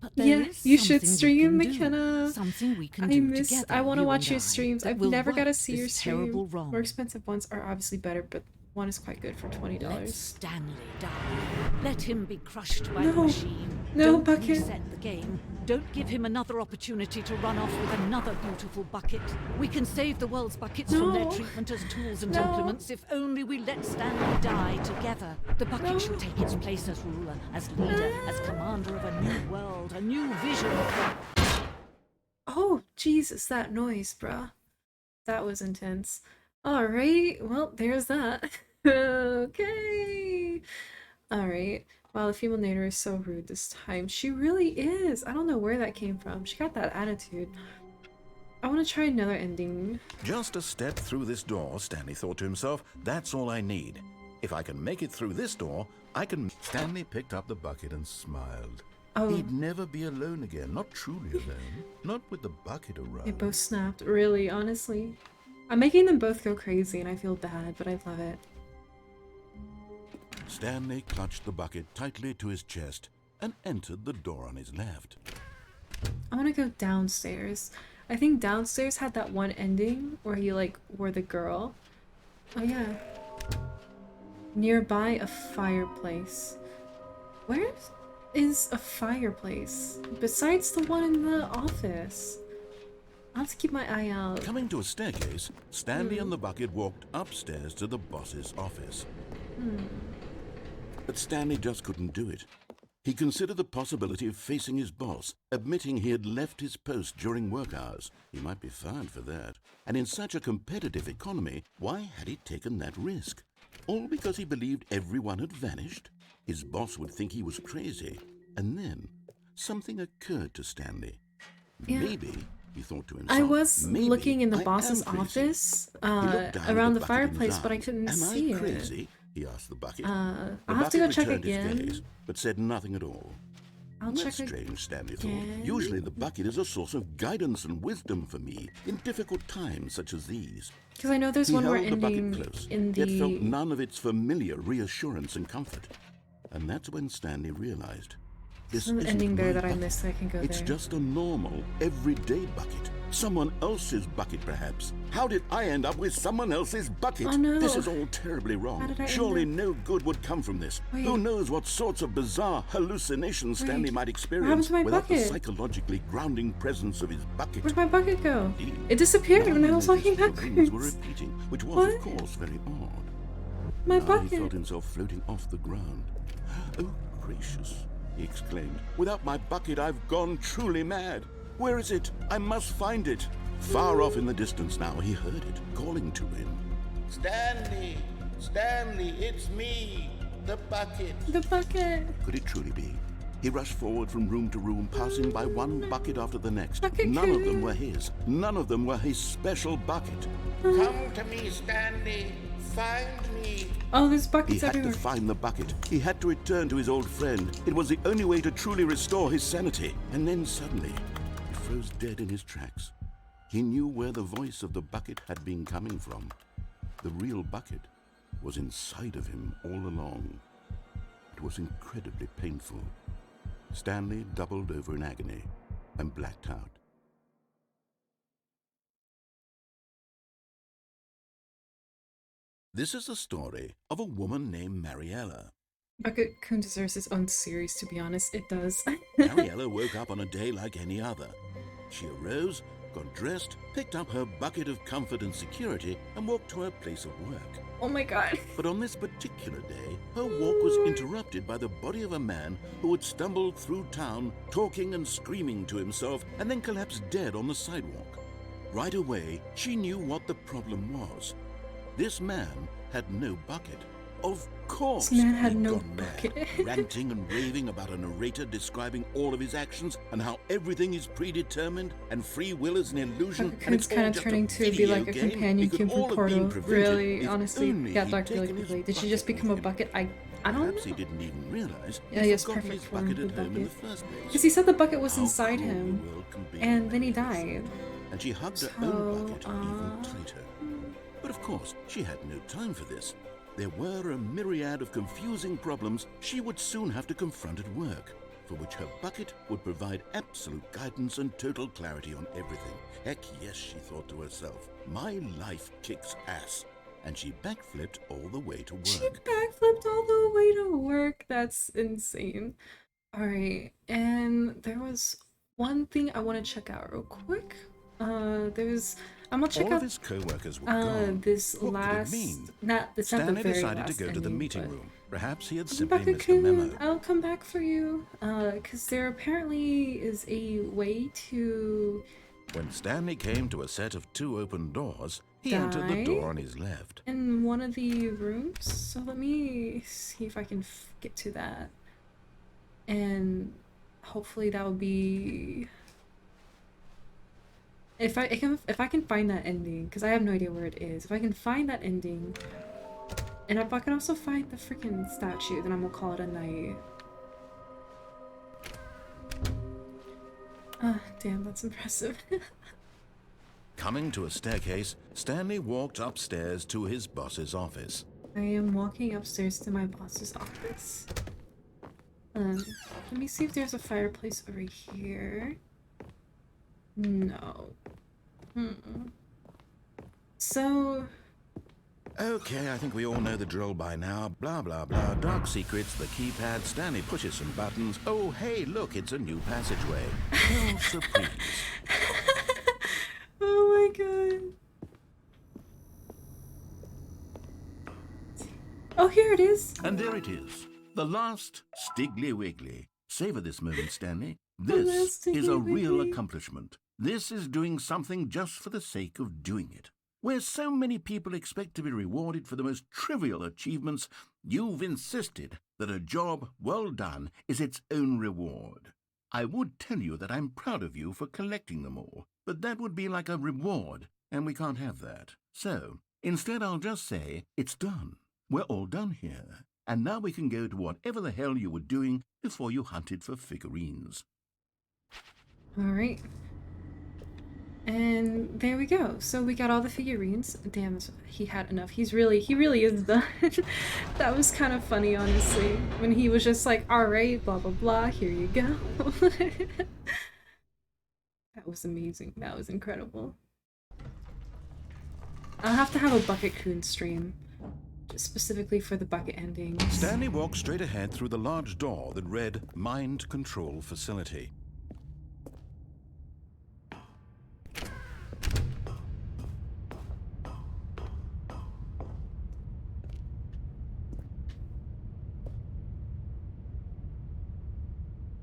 But there Yeah, is you should something we stream, can do. McKenna. Something we can I do miss, I together, want to you watch and your I, streams. that I've will never got to right see your this stream. terrible wrong. More expensive ones are obviously better, but one is quite good for Let $20. Stanley die. Let him be crushed by the No, machine. no, Don't Bucket. reset the game. Don't give him another opportunity to run off with another beautiful bucket. We can save the world's buckets from their No. treatment as tools and No. implements if only we let Stanley die together. The bucket No. should take its place as ruler, as leader, as commander of a new world, a new vision for... Oh, Jesus, that noise, bruh. That was intense. Alright, well, there's that. Okay. Alright. Wow, the female narrator is so rude this time. She really is. I don't know where that came from. She got that attitude. I want to try another ending. Just a step through this door, Stanley thought to himself. That's all I need. If I can make it through this door, I can... Stanley picked up the bucket and smiled. Oh, He'd never be alone again, not truly alone. Not with the bucket around. they both snapped. Really, honestly. I'm making them both go crazy and I feel bad, but I love it. Stanley clutched the bucket tightly to his chest and entered the door on his left. I want to go downstairs. I think downstairs had that one ending where you like were the girl. Oh yeah. Nearby a fireplace. Where is a fireplace besides the one in the office? I'll have to keep my eye out. Coming to a staircase, Stanley and the bucket walked upstairs to the boss's office. But Stanley just couldn't do it. He considered the possibility of facing his boss, admitting he had left his post during work hours. He might be fined for that. And in such a competitive economy, why had he taken that risk? All because he believed everyone had vanished? His boss would think he was crazy. And then something occurred to Stanley. Yeah. Maybe, he thought to himself, I was maybe looking in the I boss's am crazy. office He looked down at around the bucket in his fireplace, but I arms. couldn't Am see I it. crazy? He asked the bucket. I'll The have to bucket go check returned his again. gaze, but said nothing at all. I'll That's check strange, Stanley thought. again. Usually the bucket is a source of guidance and wisdom for me in difficult times such as these. Because I know there's He one more held the bucket ending close, in yet felt the... none of its familiar reassurance and comfort. And that's when Stanley realized this There's an isn't ending there my that I bucket. missed that I can go It's there. just a normal, everyday bucket. Someone else's bucket, perhaps. How did I end up with someone else's bucket? Oh, no. This is all terribly How wrong. did I end Surely up- no good would come from this. Wait. Who knows what sorts of bizarre hallucinations Stanley Wait. might What happened experience to my without the bucket? psychologically grounding presence of his bucket. Where'd my bucket go? Indeed. It disappeared Now when I he was walking noticed the rings were backwards. repeating, which was, What? of course, very odd. My Now he bucket. felt himself floating off the ground. Oh, gracious, he exclaimed. Without my bucket, I've gone truly mad. Where is it? I must find it. Far off in the distance now, he heard it, calling to him. Stanley! Stanley, it's me! The bucket! The bucket. Could it truly be? He rushed forward from room to room, passing by one bucket after the next. Bucket None of them King. were his. None of them were his special bucket. Come to me, Stanley! Find me! Oh, there's He buckets had to everywhere. find the bucket. He had to return to his old friend. It was the only way to truly restore his sanity. And then suddenly, he froze dead in his tracks. He knew where the voice of the bucket had been coming from. The real bucket was inside of him all along. It was incredibly painful. Stanley doubled over in agony and blacked out. This is the story of a woman named Mariella. Bucket Kun deserves his own series, to be honest. It does. Mariella woke up on a day like any other. She arose, got dressed, picked up her bucket of comfort and security, and walked to her place of work. Oh my god. But on this particular day, her walk was interrupted by the body of a man who had stumbled through town, talking and screaming to himself, and then collapsed dead on the sidewalk. Right away, she knew what the problem was. This man had no bucket. Of course, This man had he'd no gone mad, bucket. ranting and raving about a narrator describing all of his actions and how everything is predetermined and free will is an illusion and It's it's all kind of just turning a to be video like a game. companion It could cube from all have been Portal. prevented Really, if honestly, only got he'd dark really taken his quickly. Did she just bucket become a with him. bucket? I don't Perhaps know. he didn't even realize Yeah, he'd yes, forgotten perfect his form bucket of at the home in the bucket. first place. Because he said the bucket was How inside cruel the him, world can be and when then he it is. died. And she hugged her So, own bucket even tighter. But of course, she had no time for this. There were a myriad of confusing problems she would soon have to confront at work, for which her bucket would provide absolute guidance and total clarity on everything. Heck yes, she thought to herself, my life kicks ass. And she backflipped all the way to She work. backflipped all the way to work. That's insane. Alright, and there was one thing I want to check out real quick. I'm gonna check All out of his co-workers were gone. this What last, could it mean? it's not the Stanley very decided to last go to the ending, meeting but room. Perhaps he had come simply back, missed a memo. Cocoon. I'll come back for you. Cause there apparently is a way to When Stanley came to a set of 2 open doors, he entered the die door on his left. in one of the rooms. So let me see if I can get to that, and hopefully that will be if I can find that ending, because I have no idea where it is. If I can find that ending, and if I can also find the freaking statue, then I'm gonna call it a night. Ah, damn, that's impressive. Coming to a staircase, Stanley walked upstairs to his boss's office. I am walking upstairs to my boss's office. Let me see if there's a fireplace over here. No. So, Okay, I think we all know the drill by now. Blah, blah, blah. Dark secrets, the keypad. Stanley pushes some buttons. Oh, hey, look, it's a new passageway. No surprise. oh my god. Oh, here it is. And there it is. The last Stiggly Wiggly. Savor this moment, Stanley. The last This is a Stiggly real Wiggly. accomplishment. This is doing something just for the sake of doing it. Where so many people expect to be rewarded for the most trivial achievements, you've insisted that a job well done is its own reward. I would tell you that I'm proud of you for collecting them all, but that would be like a reward, and we can't have that. So, instead I'll just say, it's done. We're all done here, and now we can go to whatever the hell you were doing before you hunted for figurines. Alright. And there we go. So we got all the figurines. Damn, he had enough. He really is done. That was kind of funny, honestly. When he was just like, alright, blah blah blah, here you go. That was amazing. That was incredible. I'll have to have a Bucket Coon stream. Just specifically for the bucket endings. Stanley walked straight ahead through the large door that read Mind Control Facility.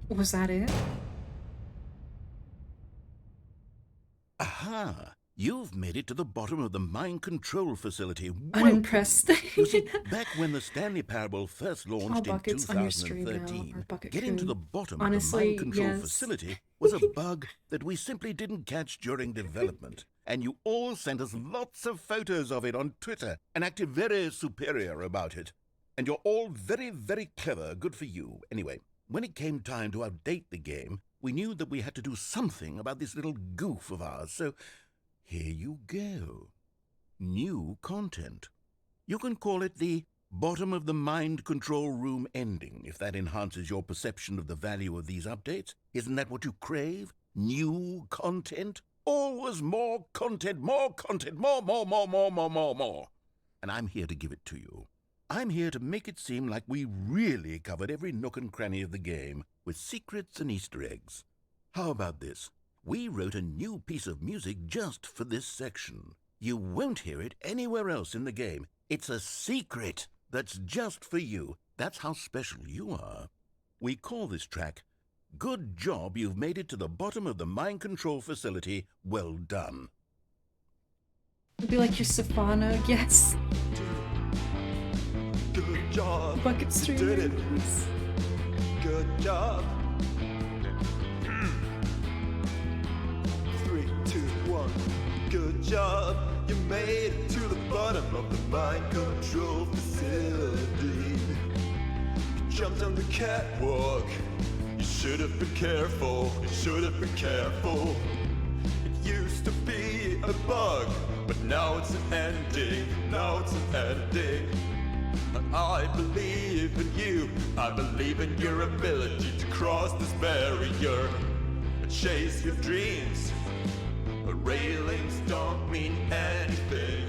Was that it? Aha! You've made it to the bottom of the mind control facility. Unimpressed. You see, back when the Stanley Parable first launched in buckets on your stream now 2013, are Bucket getting to Coon. the bottom Honestly, of the mind control yes. facility was a bug that we simply didn't catch during development. And you all sent us lots of photos of it on Twitter and acted very superior about it. And you're all very, very clever. Good for you. Anyway, when it came time to update the game, we knew that we had to do something about this little goof of ours, so here you go. New content. You can call it the bottom of the mind control room ending, if that enhances your perception of the value of these updates. Isn't that what you crave? New content? Always more content, more content, more. And I'm here to give it to you. I'm here to make it seem like we really covered every nook and cranny of the game, with secrets and Easter eggs. How about this? We wrote a new piece of music just for this section. You won't hear it anywhere else in the game. It's a secret that's just for you. That's how special you are. We call this track, Good Job You've Made It to the Bottom of the Mind Control Facility. Well done. It'd be like your Safana, yes. Good job. Bucket You did it. streamers. Good job. 3, 2, 1. Good job. You made it to the bottom of the mind control facility. You jumped on the catwalk. You should have been careful. You should have been careful. It used to be a bug, but now it's an ending. Now it's an ending. I believe in you. I believe in your ability to cross this barrier and chase your dreams. But railings don't mean anything.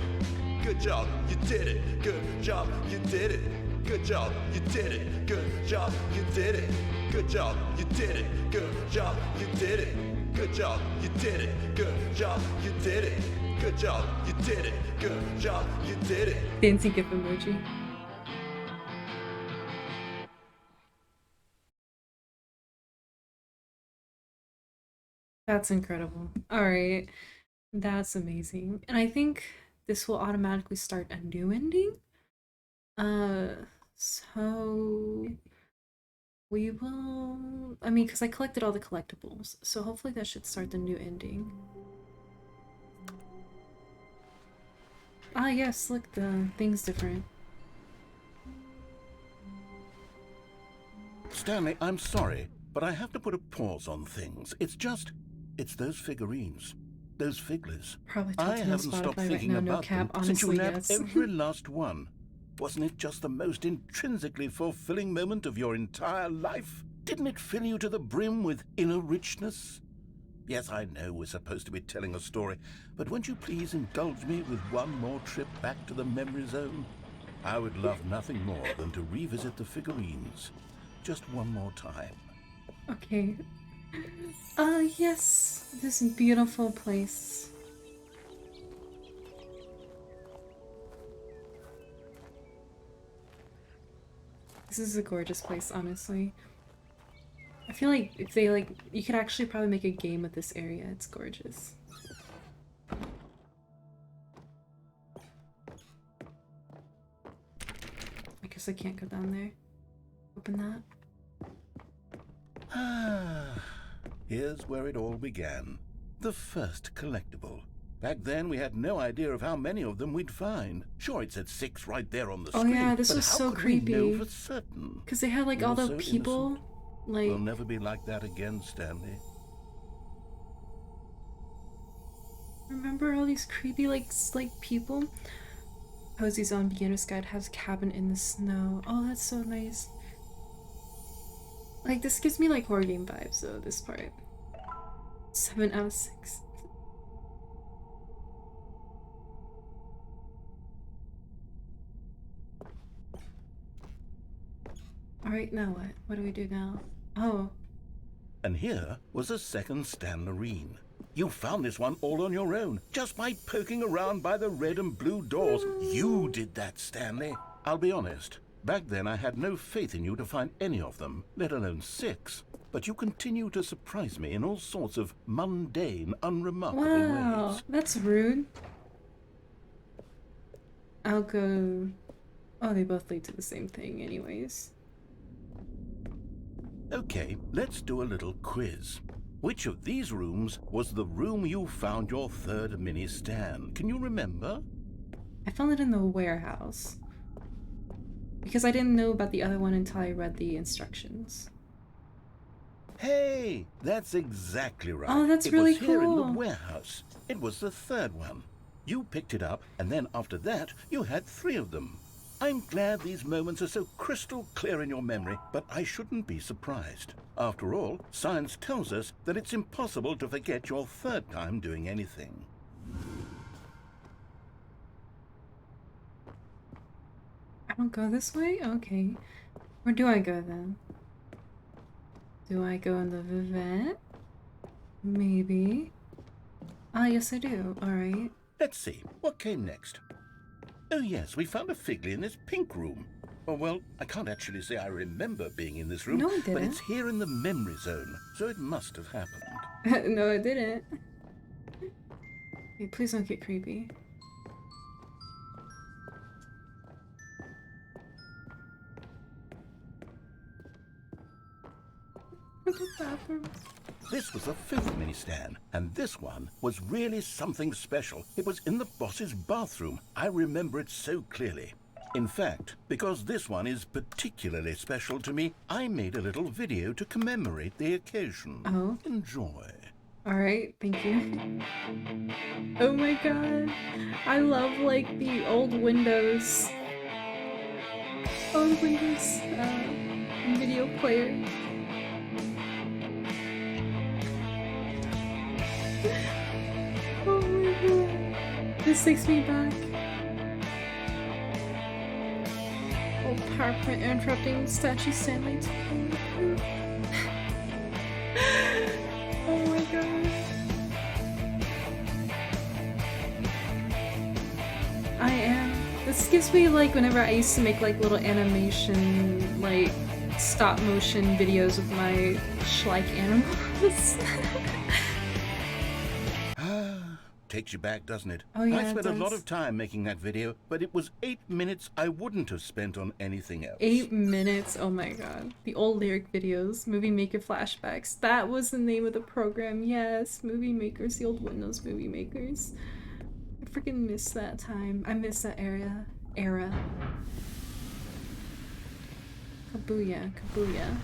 Good job, you did it. Good job, you did it. Good job, you did it. Good job, you did it. Good job, you did it. Good job, you did it. Good job, you did it. Good job, you did it. Good job, you did it. Good job, you did it. Fancy gif emoji. That's incredible. Alright. That's amazing. And I think this will automatically start a new ending. So we will, I mean, because I collected all the collectibles, so hopefully that should start the new ending. Ah, yes, look, the thing's different. Stanley, I'm sorry, but I have to put a pause on things. It's those figurines. Those figglers. Probably I top 10 on haven't stopped Spotify right thinking now, no about cap, them since you honestly, nabbed yes. every last one. Wasn't it just the most intrinsically fulfilling moment of your entire life? Didn't it fill you to the brim with inner richness? Yes, I know we're supposed to be telling a story, but won't you please indulge me with one more trip back to the memory zone? I would love nothing more than to revisit the figurines. Just one more time. Okay. Yes, this beautiful place. This is a gorgeous place, honestly. I feel like if they you could actually probably make a game with this area. It's gorgeous. I guess I can't go down there. Open that. Ah, here's where it all began. The first collectible. Back then, we had no idea of how many of them we'd find. Sure, it said 6 right there on the Oh screen. yeah, this but was how so could we know creepy. for certain? Because they had like We all were the so people, innocent. like We'll never be like that again, Stanley. remember all these creepy like people? Cozy Zone Beginner's Guide has cabin in the snow. Oh, that's so nice. Like this gives me like horror game vibes. So this part, 7 out of 6. Alright, now what? What do we do now? Oh. And here was a second Stanlerine. You found this one all on your own, just by poking around by the red and blue doors. You did that, Stanley. I'll be honest. Back then, I had no faith in you to find any of them, let alone 6. But you continue to surprise me in all sorts of mundane, unremarkable Wow, ways. that's rude. I'll go... Oh, they both lead to the same thing anyways. Okay, let's do a little quiz. Which of these rooms was the room you found your third mini Stan? Can you remember? I found it in the warehouse. Because I didn't know about the other one until I read the instructions. Hey, that's exactly right. Oh, that's it really was here in the cool. warehouse. It was the third one. You picked it up, and then after that, you had 3 of them. I'm glad these moments are so crystal clear in your memory, but I shouldn't be surprised. After all, science tells us that it's impossible to forget your third time doing anything. I don't go this way? Okay. Where do I go then? Do I go in the Vivette? Maybe. Ah, yes I do. Alright. Let's see, what came next? Oh yes, we found a Figley in this pink room. Oh, well, I can't actually say I remember being in this room, No, I but didn't. it's here in the memory zone, so it must have happened. No, it didn't. Hey, please don't get creepy. at the bathroom. This was the 5th mini stand, and this one was really something special. It was in the boss's bathroom. I remember it so clearly. In fact, because this one is particularly special to me, I made a little video to commemorate the occasion. Oh. Enjoy. Alright, thank you. Oh my god. I love like the old Windows. Old Windows video player. Oh my god. This takes me back. Oh, PowerPoint interrupting statue Stanley. Oh my god. I am. This gives me like whenever I used to make like little animation, like stop motion videos with my Schleich animals. Takes you back, doesn't it? Oh yeah, I spent it a lot does. of time making that video, but it was 8 minutes I wouldn't have spent on anything else. 8 minutes, oh my god. The old lyric videos, Movie Maker flashbacks. That was the name of the program, yes. Movie Makers, the old Windows Movie Makers. I freaking miss that time. I miss that era. Kabuya, kabuya.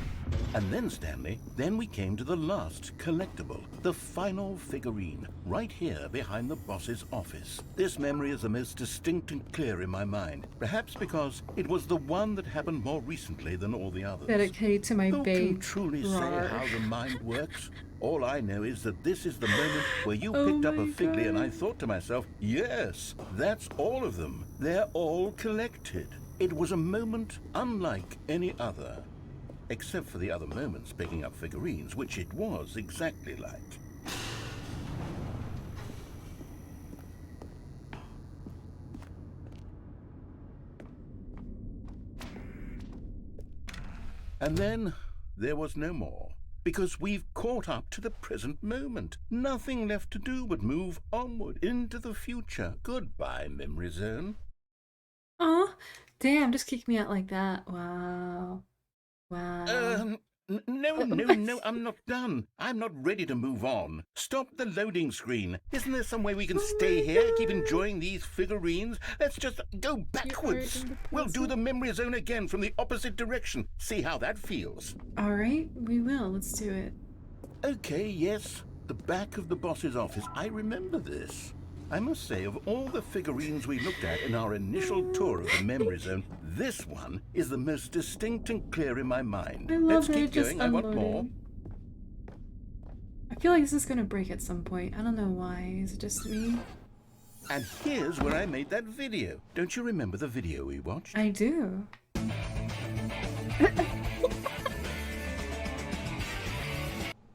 And then, Stanley, then we came to the last collectible, the final figurine, right here behind the boss's office. This memory is the most distinct and clear in my mind, perhaps because it was the one that happened more recently than all the others. Dedicated to my Who babe. can truly Rawr. say how the mind works? All I know is that this is the moment where you Oh picked up a my Figley and I God. thought to myself, yes, that's all of them. They're all collected. It was a moment unlike any other. Except for the other moments picking up figurines, which it was exactly like. And then there was no more, because we've caught up to the present moment. Nothing left to do but move onward into the future. Goodbye, memory zone. Aw, damn, just kick me out like that. Wow. Wow. No, I'm not done. I'm not ready to move on. Stop the loading screen. Isn't there some way we can Oh stay my here, keep God. enjoying these figurines? Let's just go backwards. in the We'll do present. the memory zone again from the opposite direction. See how that feels. Alright, we will. Let's do it. Okay, yes. The back of the boss's office. I remember this. I must say, of all the figurines we looked at in our initial tour of the memory zone, this one is the most distinct and clear in my mind. I love Let's that keep it just going. I want more. unloaded. I feel like this is gonna break at some point. I don't know why. Is it just me? And here's where I made that video. Don't you remember the video we watched? I do.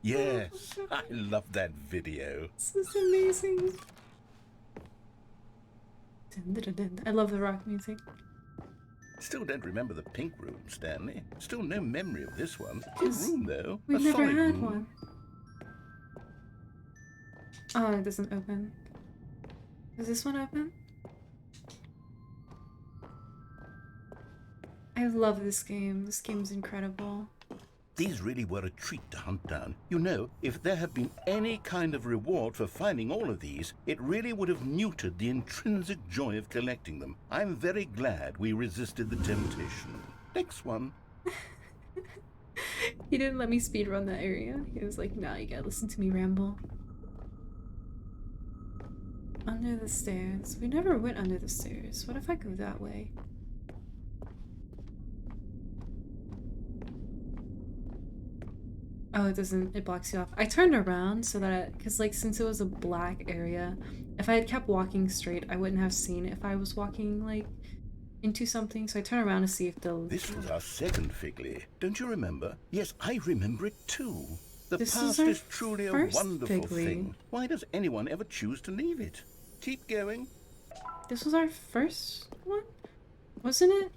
Yes, I love that video. This is amazing. Dun, dun, dun, dun. I love the rock music. Still don't remember the pink room, Stanley. Still no memory of this one. Good Yes. room, though. We've A never solid had room. one. Oh, it doesn't open. Does this one open? I love this game. This game's incredible. These really were a treat to hunt down. You know, if there had been any kind of reward for finding all of these, it really would have neutered the intrinsic joy of collecting them. I'm very glad we resisted the temptation. Next one. He didn't let me speedrun that area. He was like, nah, you gotta listen to me ramble. Under the stairs. We never went under the stairs. What if I go that way? Oh, it doesn't, it blocks you off. I turned around so that, because like since it was a black area, if I had kept walking straight, I wouldn't have seen it if I was walking like into something. So I turned around to see if the... This was our second Figley. Don't you remember? Yes, I remember it too. The This past is our is truly a first wonderful Figley. thing. Why does anyone ever choose to leave it? Keep going. This was our first one? Wasn't it?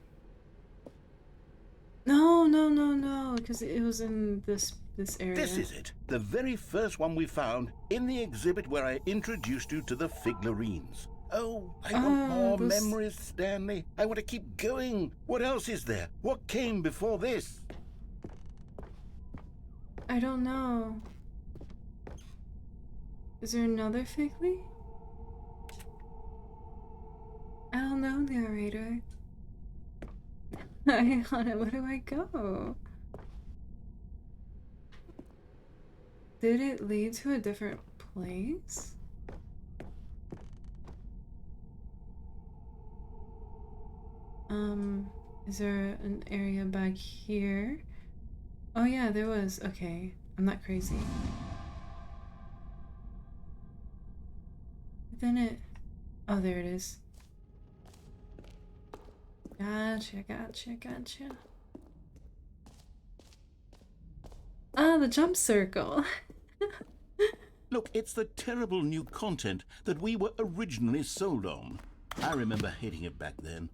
No, because it was in this area. This is it. The very first one we found in the exhibit where I introduced you to the figurines. Oh, I want more those- memories, Stanley. I want to keep going. What else is there? What came before this? I don't know. Is there another Figley? I don't know, narrator. Where do I go? Did it lead to a different place? Is there an area back here? Oh yeah, there was. Okay, I'm not crazy. Then it... Oh, there it is. Gotcha, gotcha, gotcha. Ah, the jump circle. Look, it's the terrible new content that we were originally sold on. I remember hating it back then.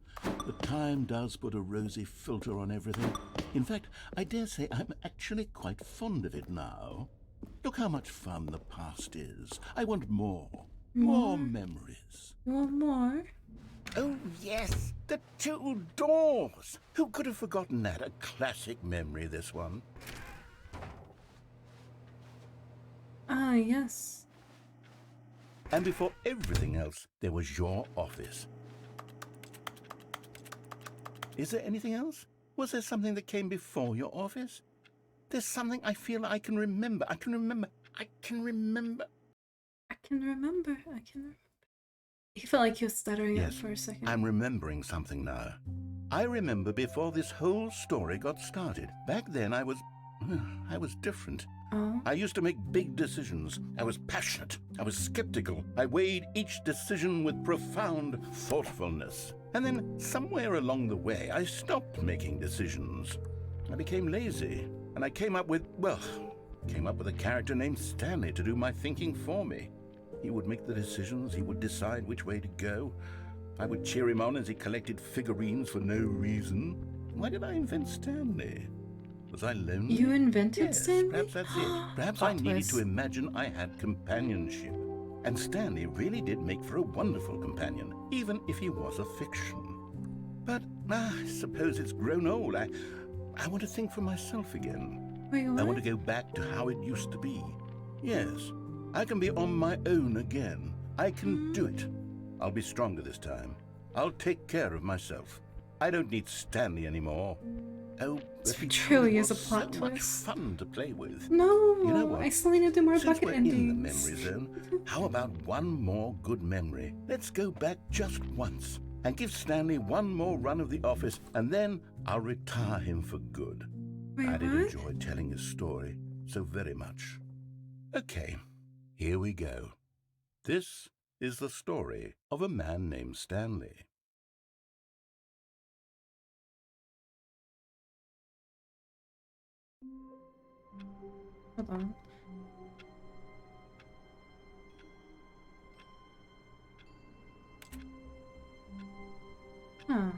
The time does put a rosy filter on everything. In fact, I dare say I'm actually quite fond of it now. Look how much fun the past is. I want more. More memories. You want more? Oh, yes, the two doors. Who could have forgotten that? A classic memory, this one. Ah, yes. And before everything else, there was your office. Is there anything else? Was there something that came before your office? There's something I feel I can remember. I can remember. I can remember. He felt like he was stuttering Yes, up for a second. I'm remembering something now. I remember before this whole story got started. Back then I was different. Oh. I used to make big decisions. I was passionate. I was skeptical. I weighed each decision with profound thoughtfulness. And then somewhere along the way, I stopped making decisions. I became lazy. And I came up with a character named Stanley to do my thinking for me. He would make the decisions. He would decide which way to go. I would cheer him on as he collected figurines for no reason. Why did I invent Stanley? Was I lonely? You invented Yes, Stanley? perhaps that's it. Perhaps I needed to imagine I had companionship. And Stanley really did make for a wonderful companion, even if he was a fiction. But I suppose it's grown old. I want to think for myself again. Wait, what? I want to go back to how it used to be. Yes, I can be on my own again. I can do it. I'll be stronger this time. I'll take care of myself. I don't need Stanley anymore. Oh, but he truly is a was plot so much twist. fun to play with. No, You know what? I still need to do more Since bucket we're endings. in the memory zone, how about one more good memory? Let's go back just once and give Stanley one more run of the office, and then I'll retire him for good. Wait, I did what? enjoy telling his story so very much. Okay, here we go. This is the story of a man named Stanley. Hold on. Huh.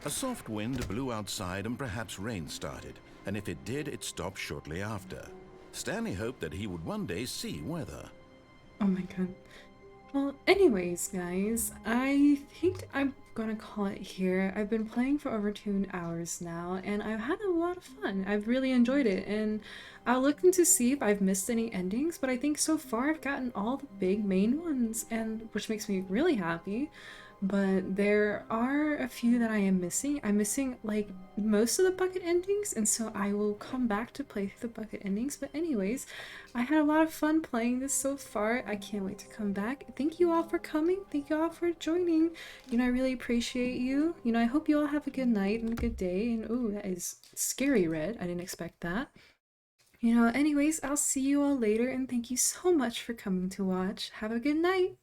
A soft wind blew outside and perhaps rain started, and if it did, it stopped shortly after. Stanley hoped that he would one day see weather. Oh my god. Well, anyways, guys, I think I'm gonna call it here. I've been playing for over 2 hours now, and I've had a lot of fun. I've really enjoyed it, and I'll look into see if I've missed any endings, but I think so far I've gotten all the big main ones, and which makes me really happy. But there are a few that I am missing. I'm missing like most of the bucket endings, and so I will come back to play through the bucket endings. But anyways, I had a lot of fun playing this so far. I can't wait to come back. Thank you all for coming. Thank you all for joining. You know, I really appreciate you. You know, I hope you all have a good night and a good day. And ooh, that is scary red. I didn't expect that. You know, anyways, I'll see you all later, and thank you so much for coming to watch. Have a good night.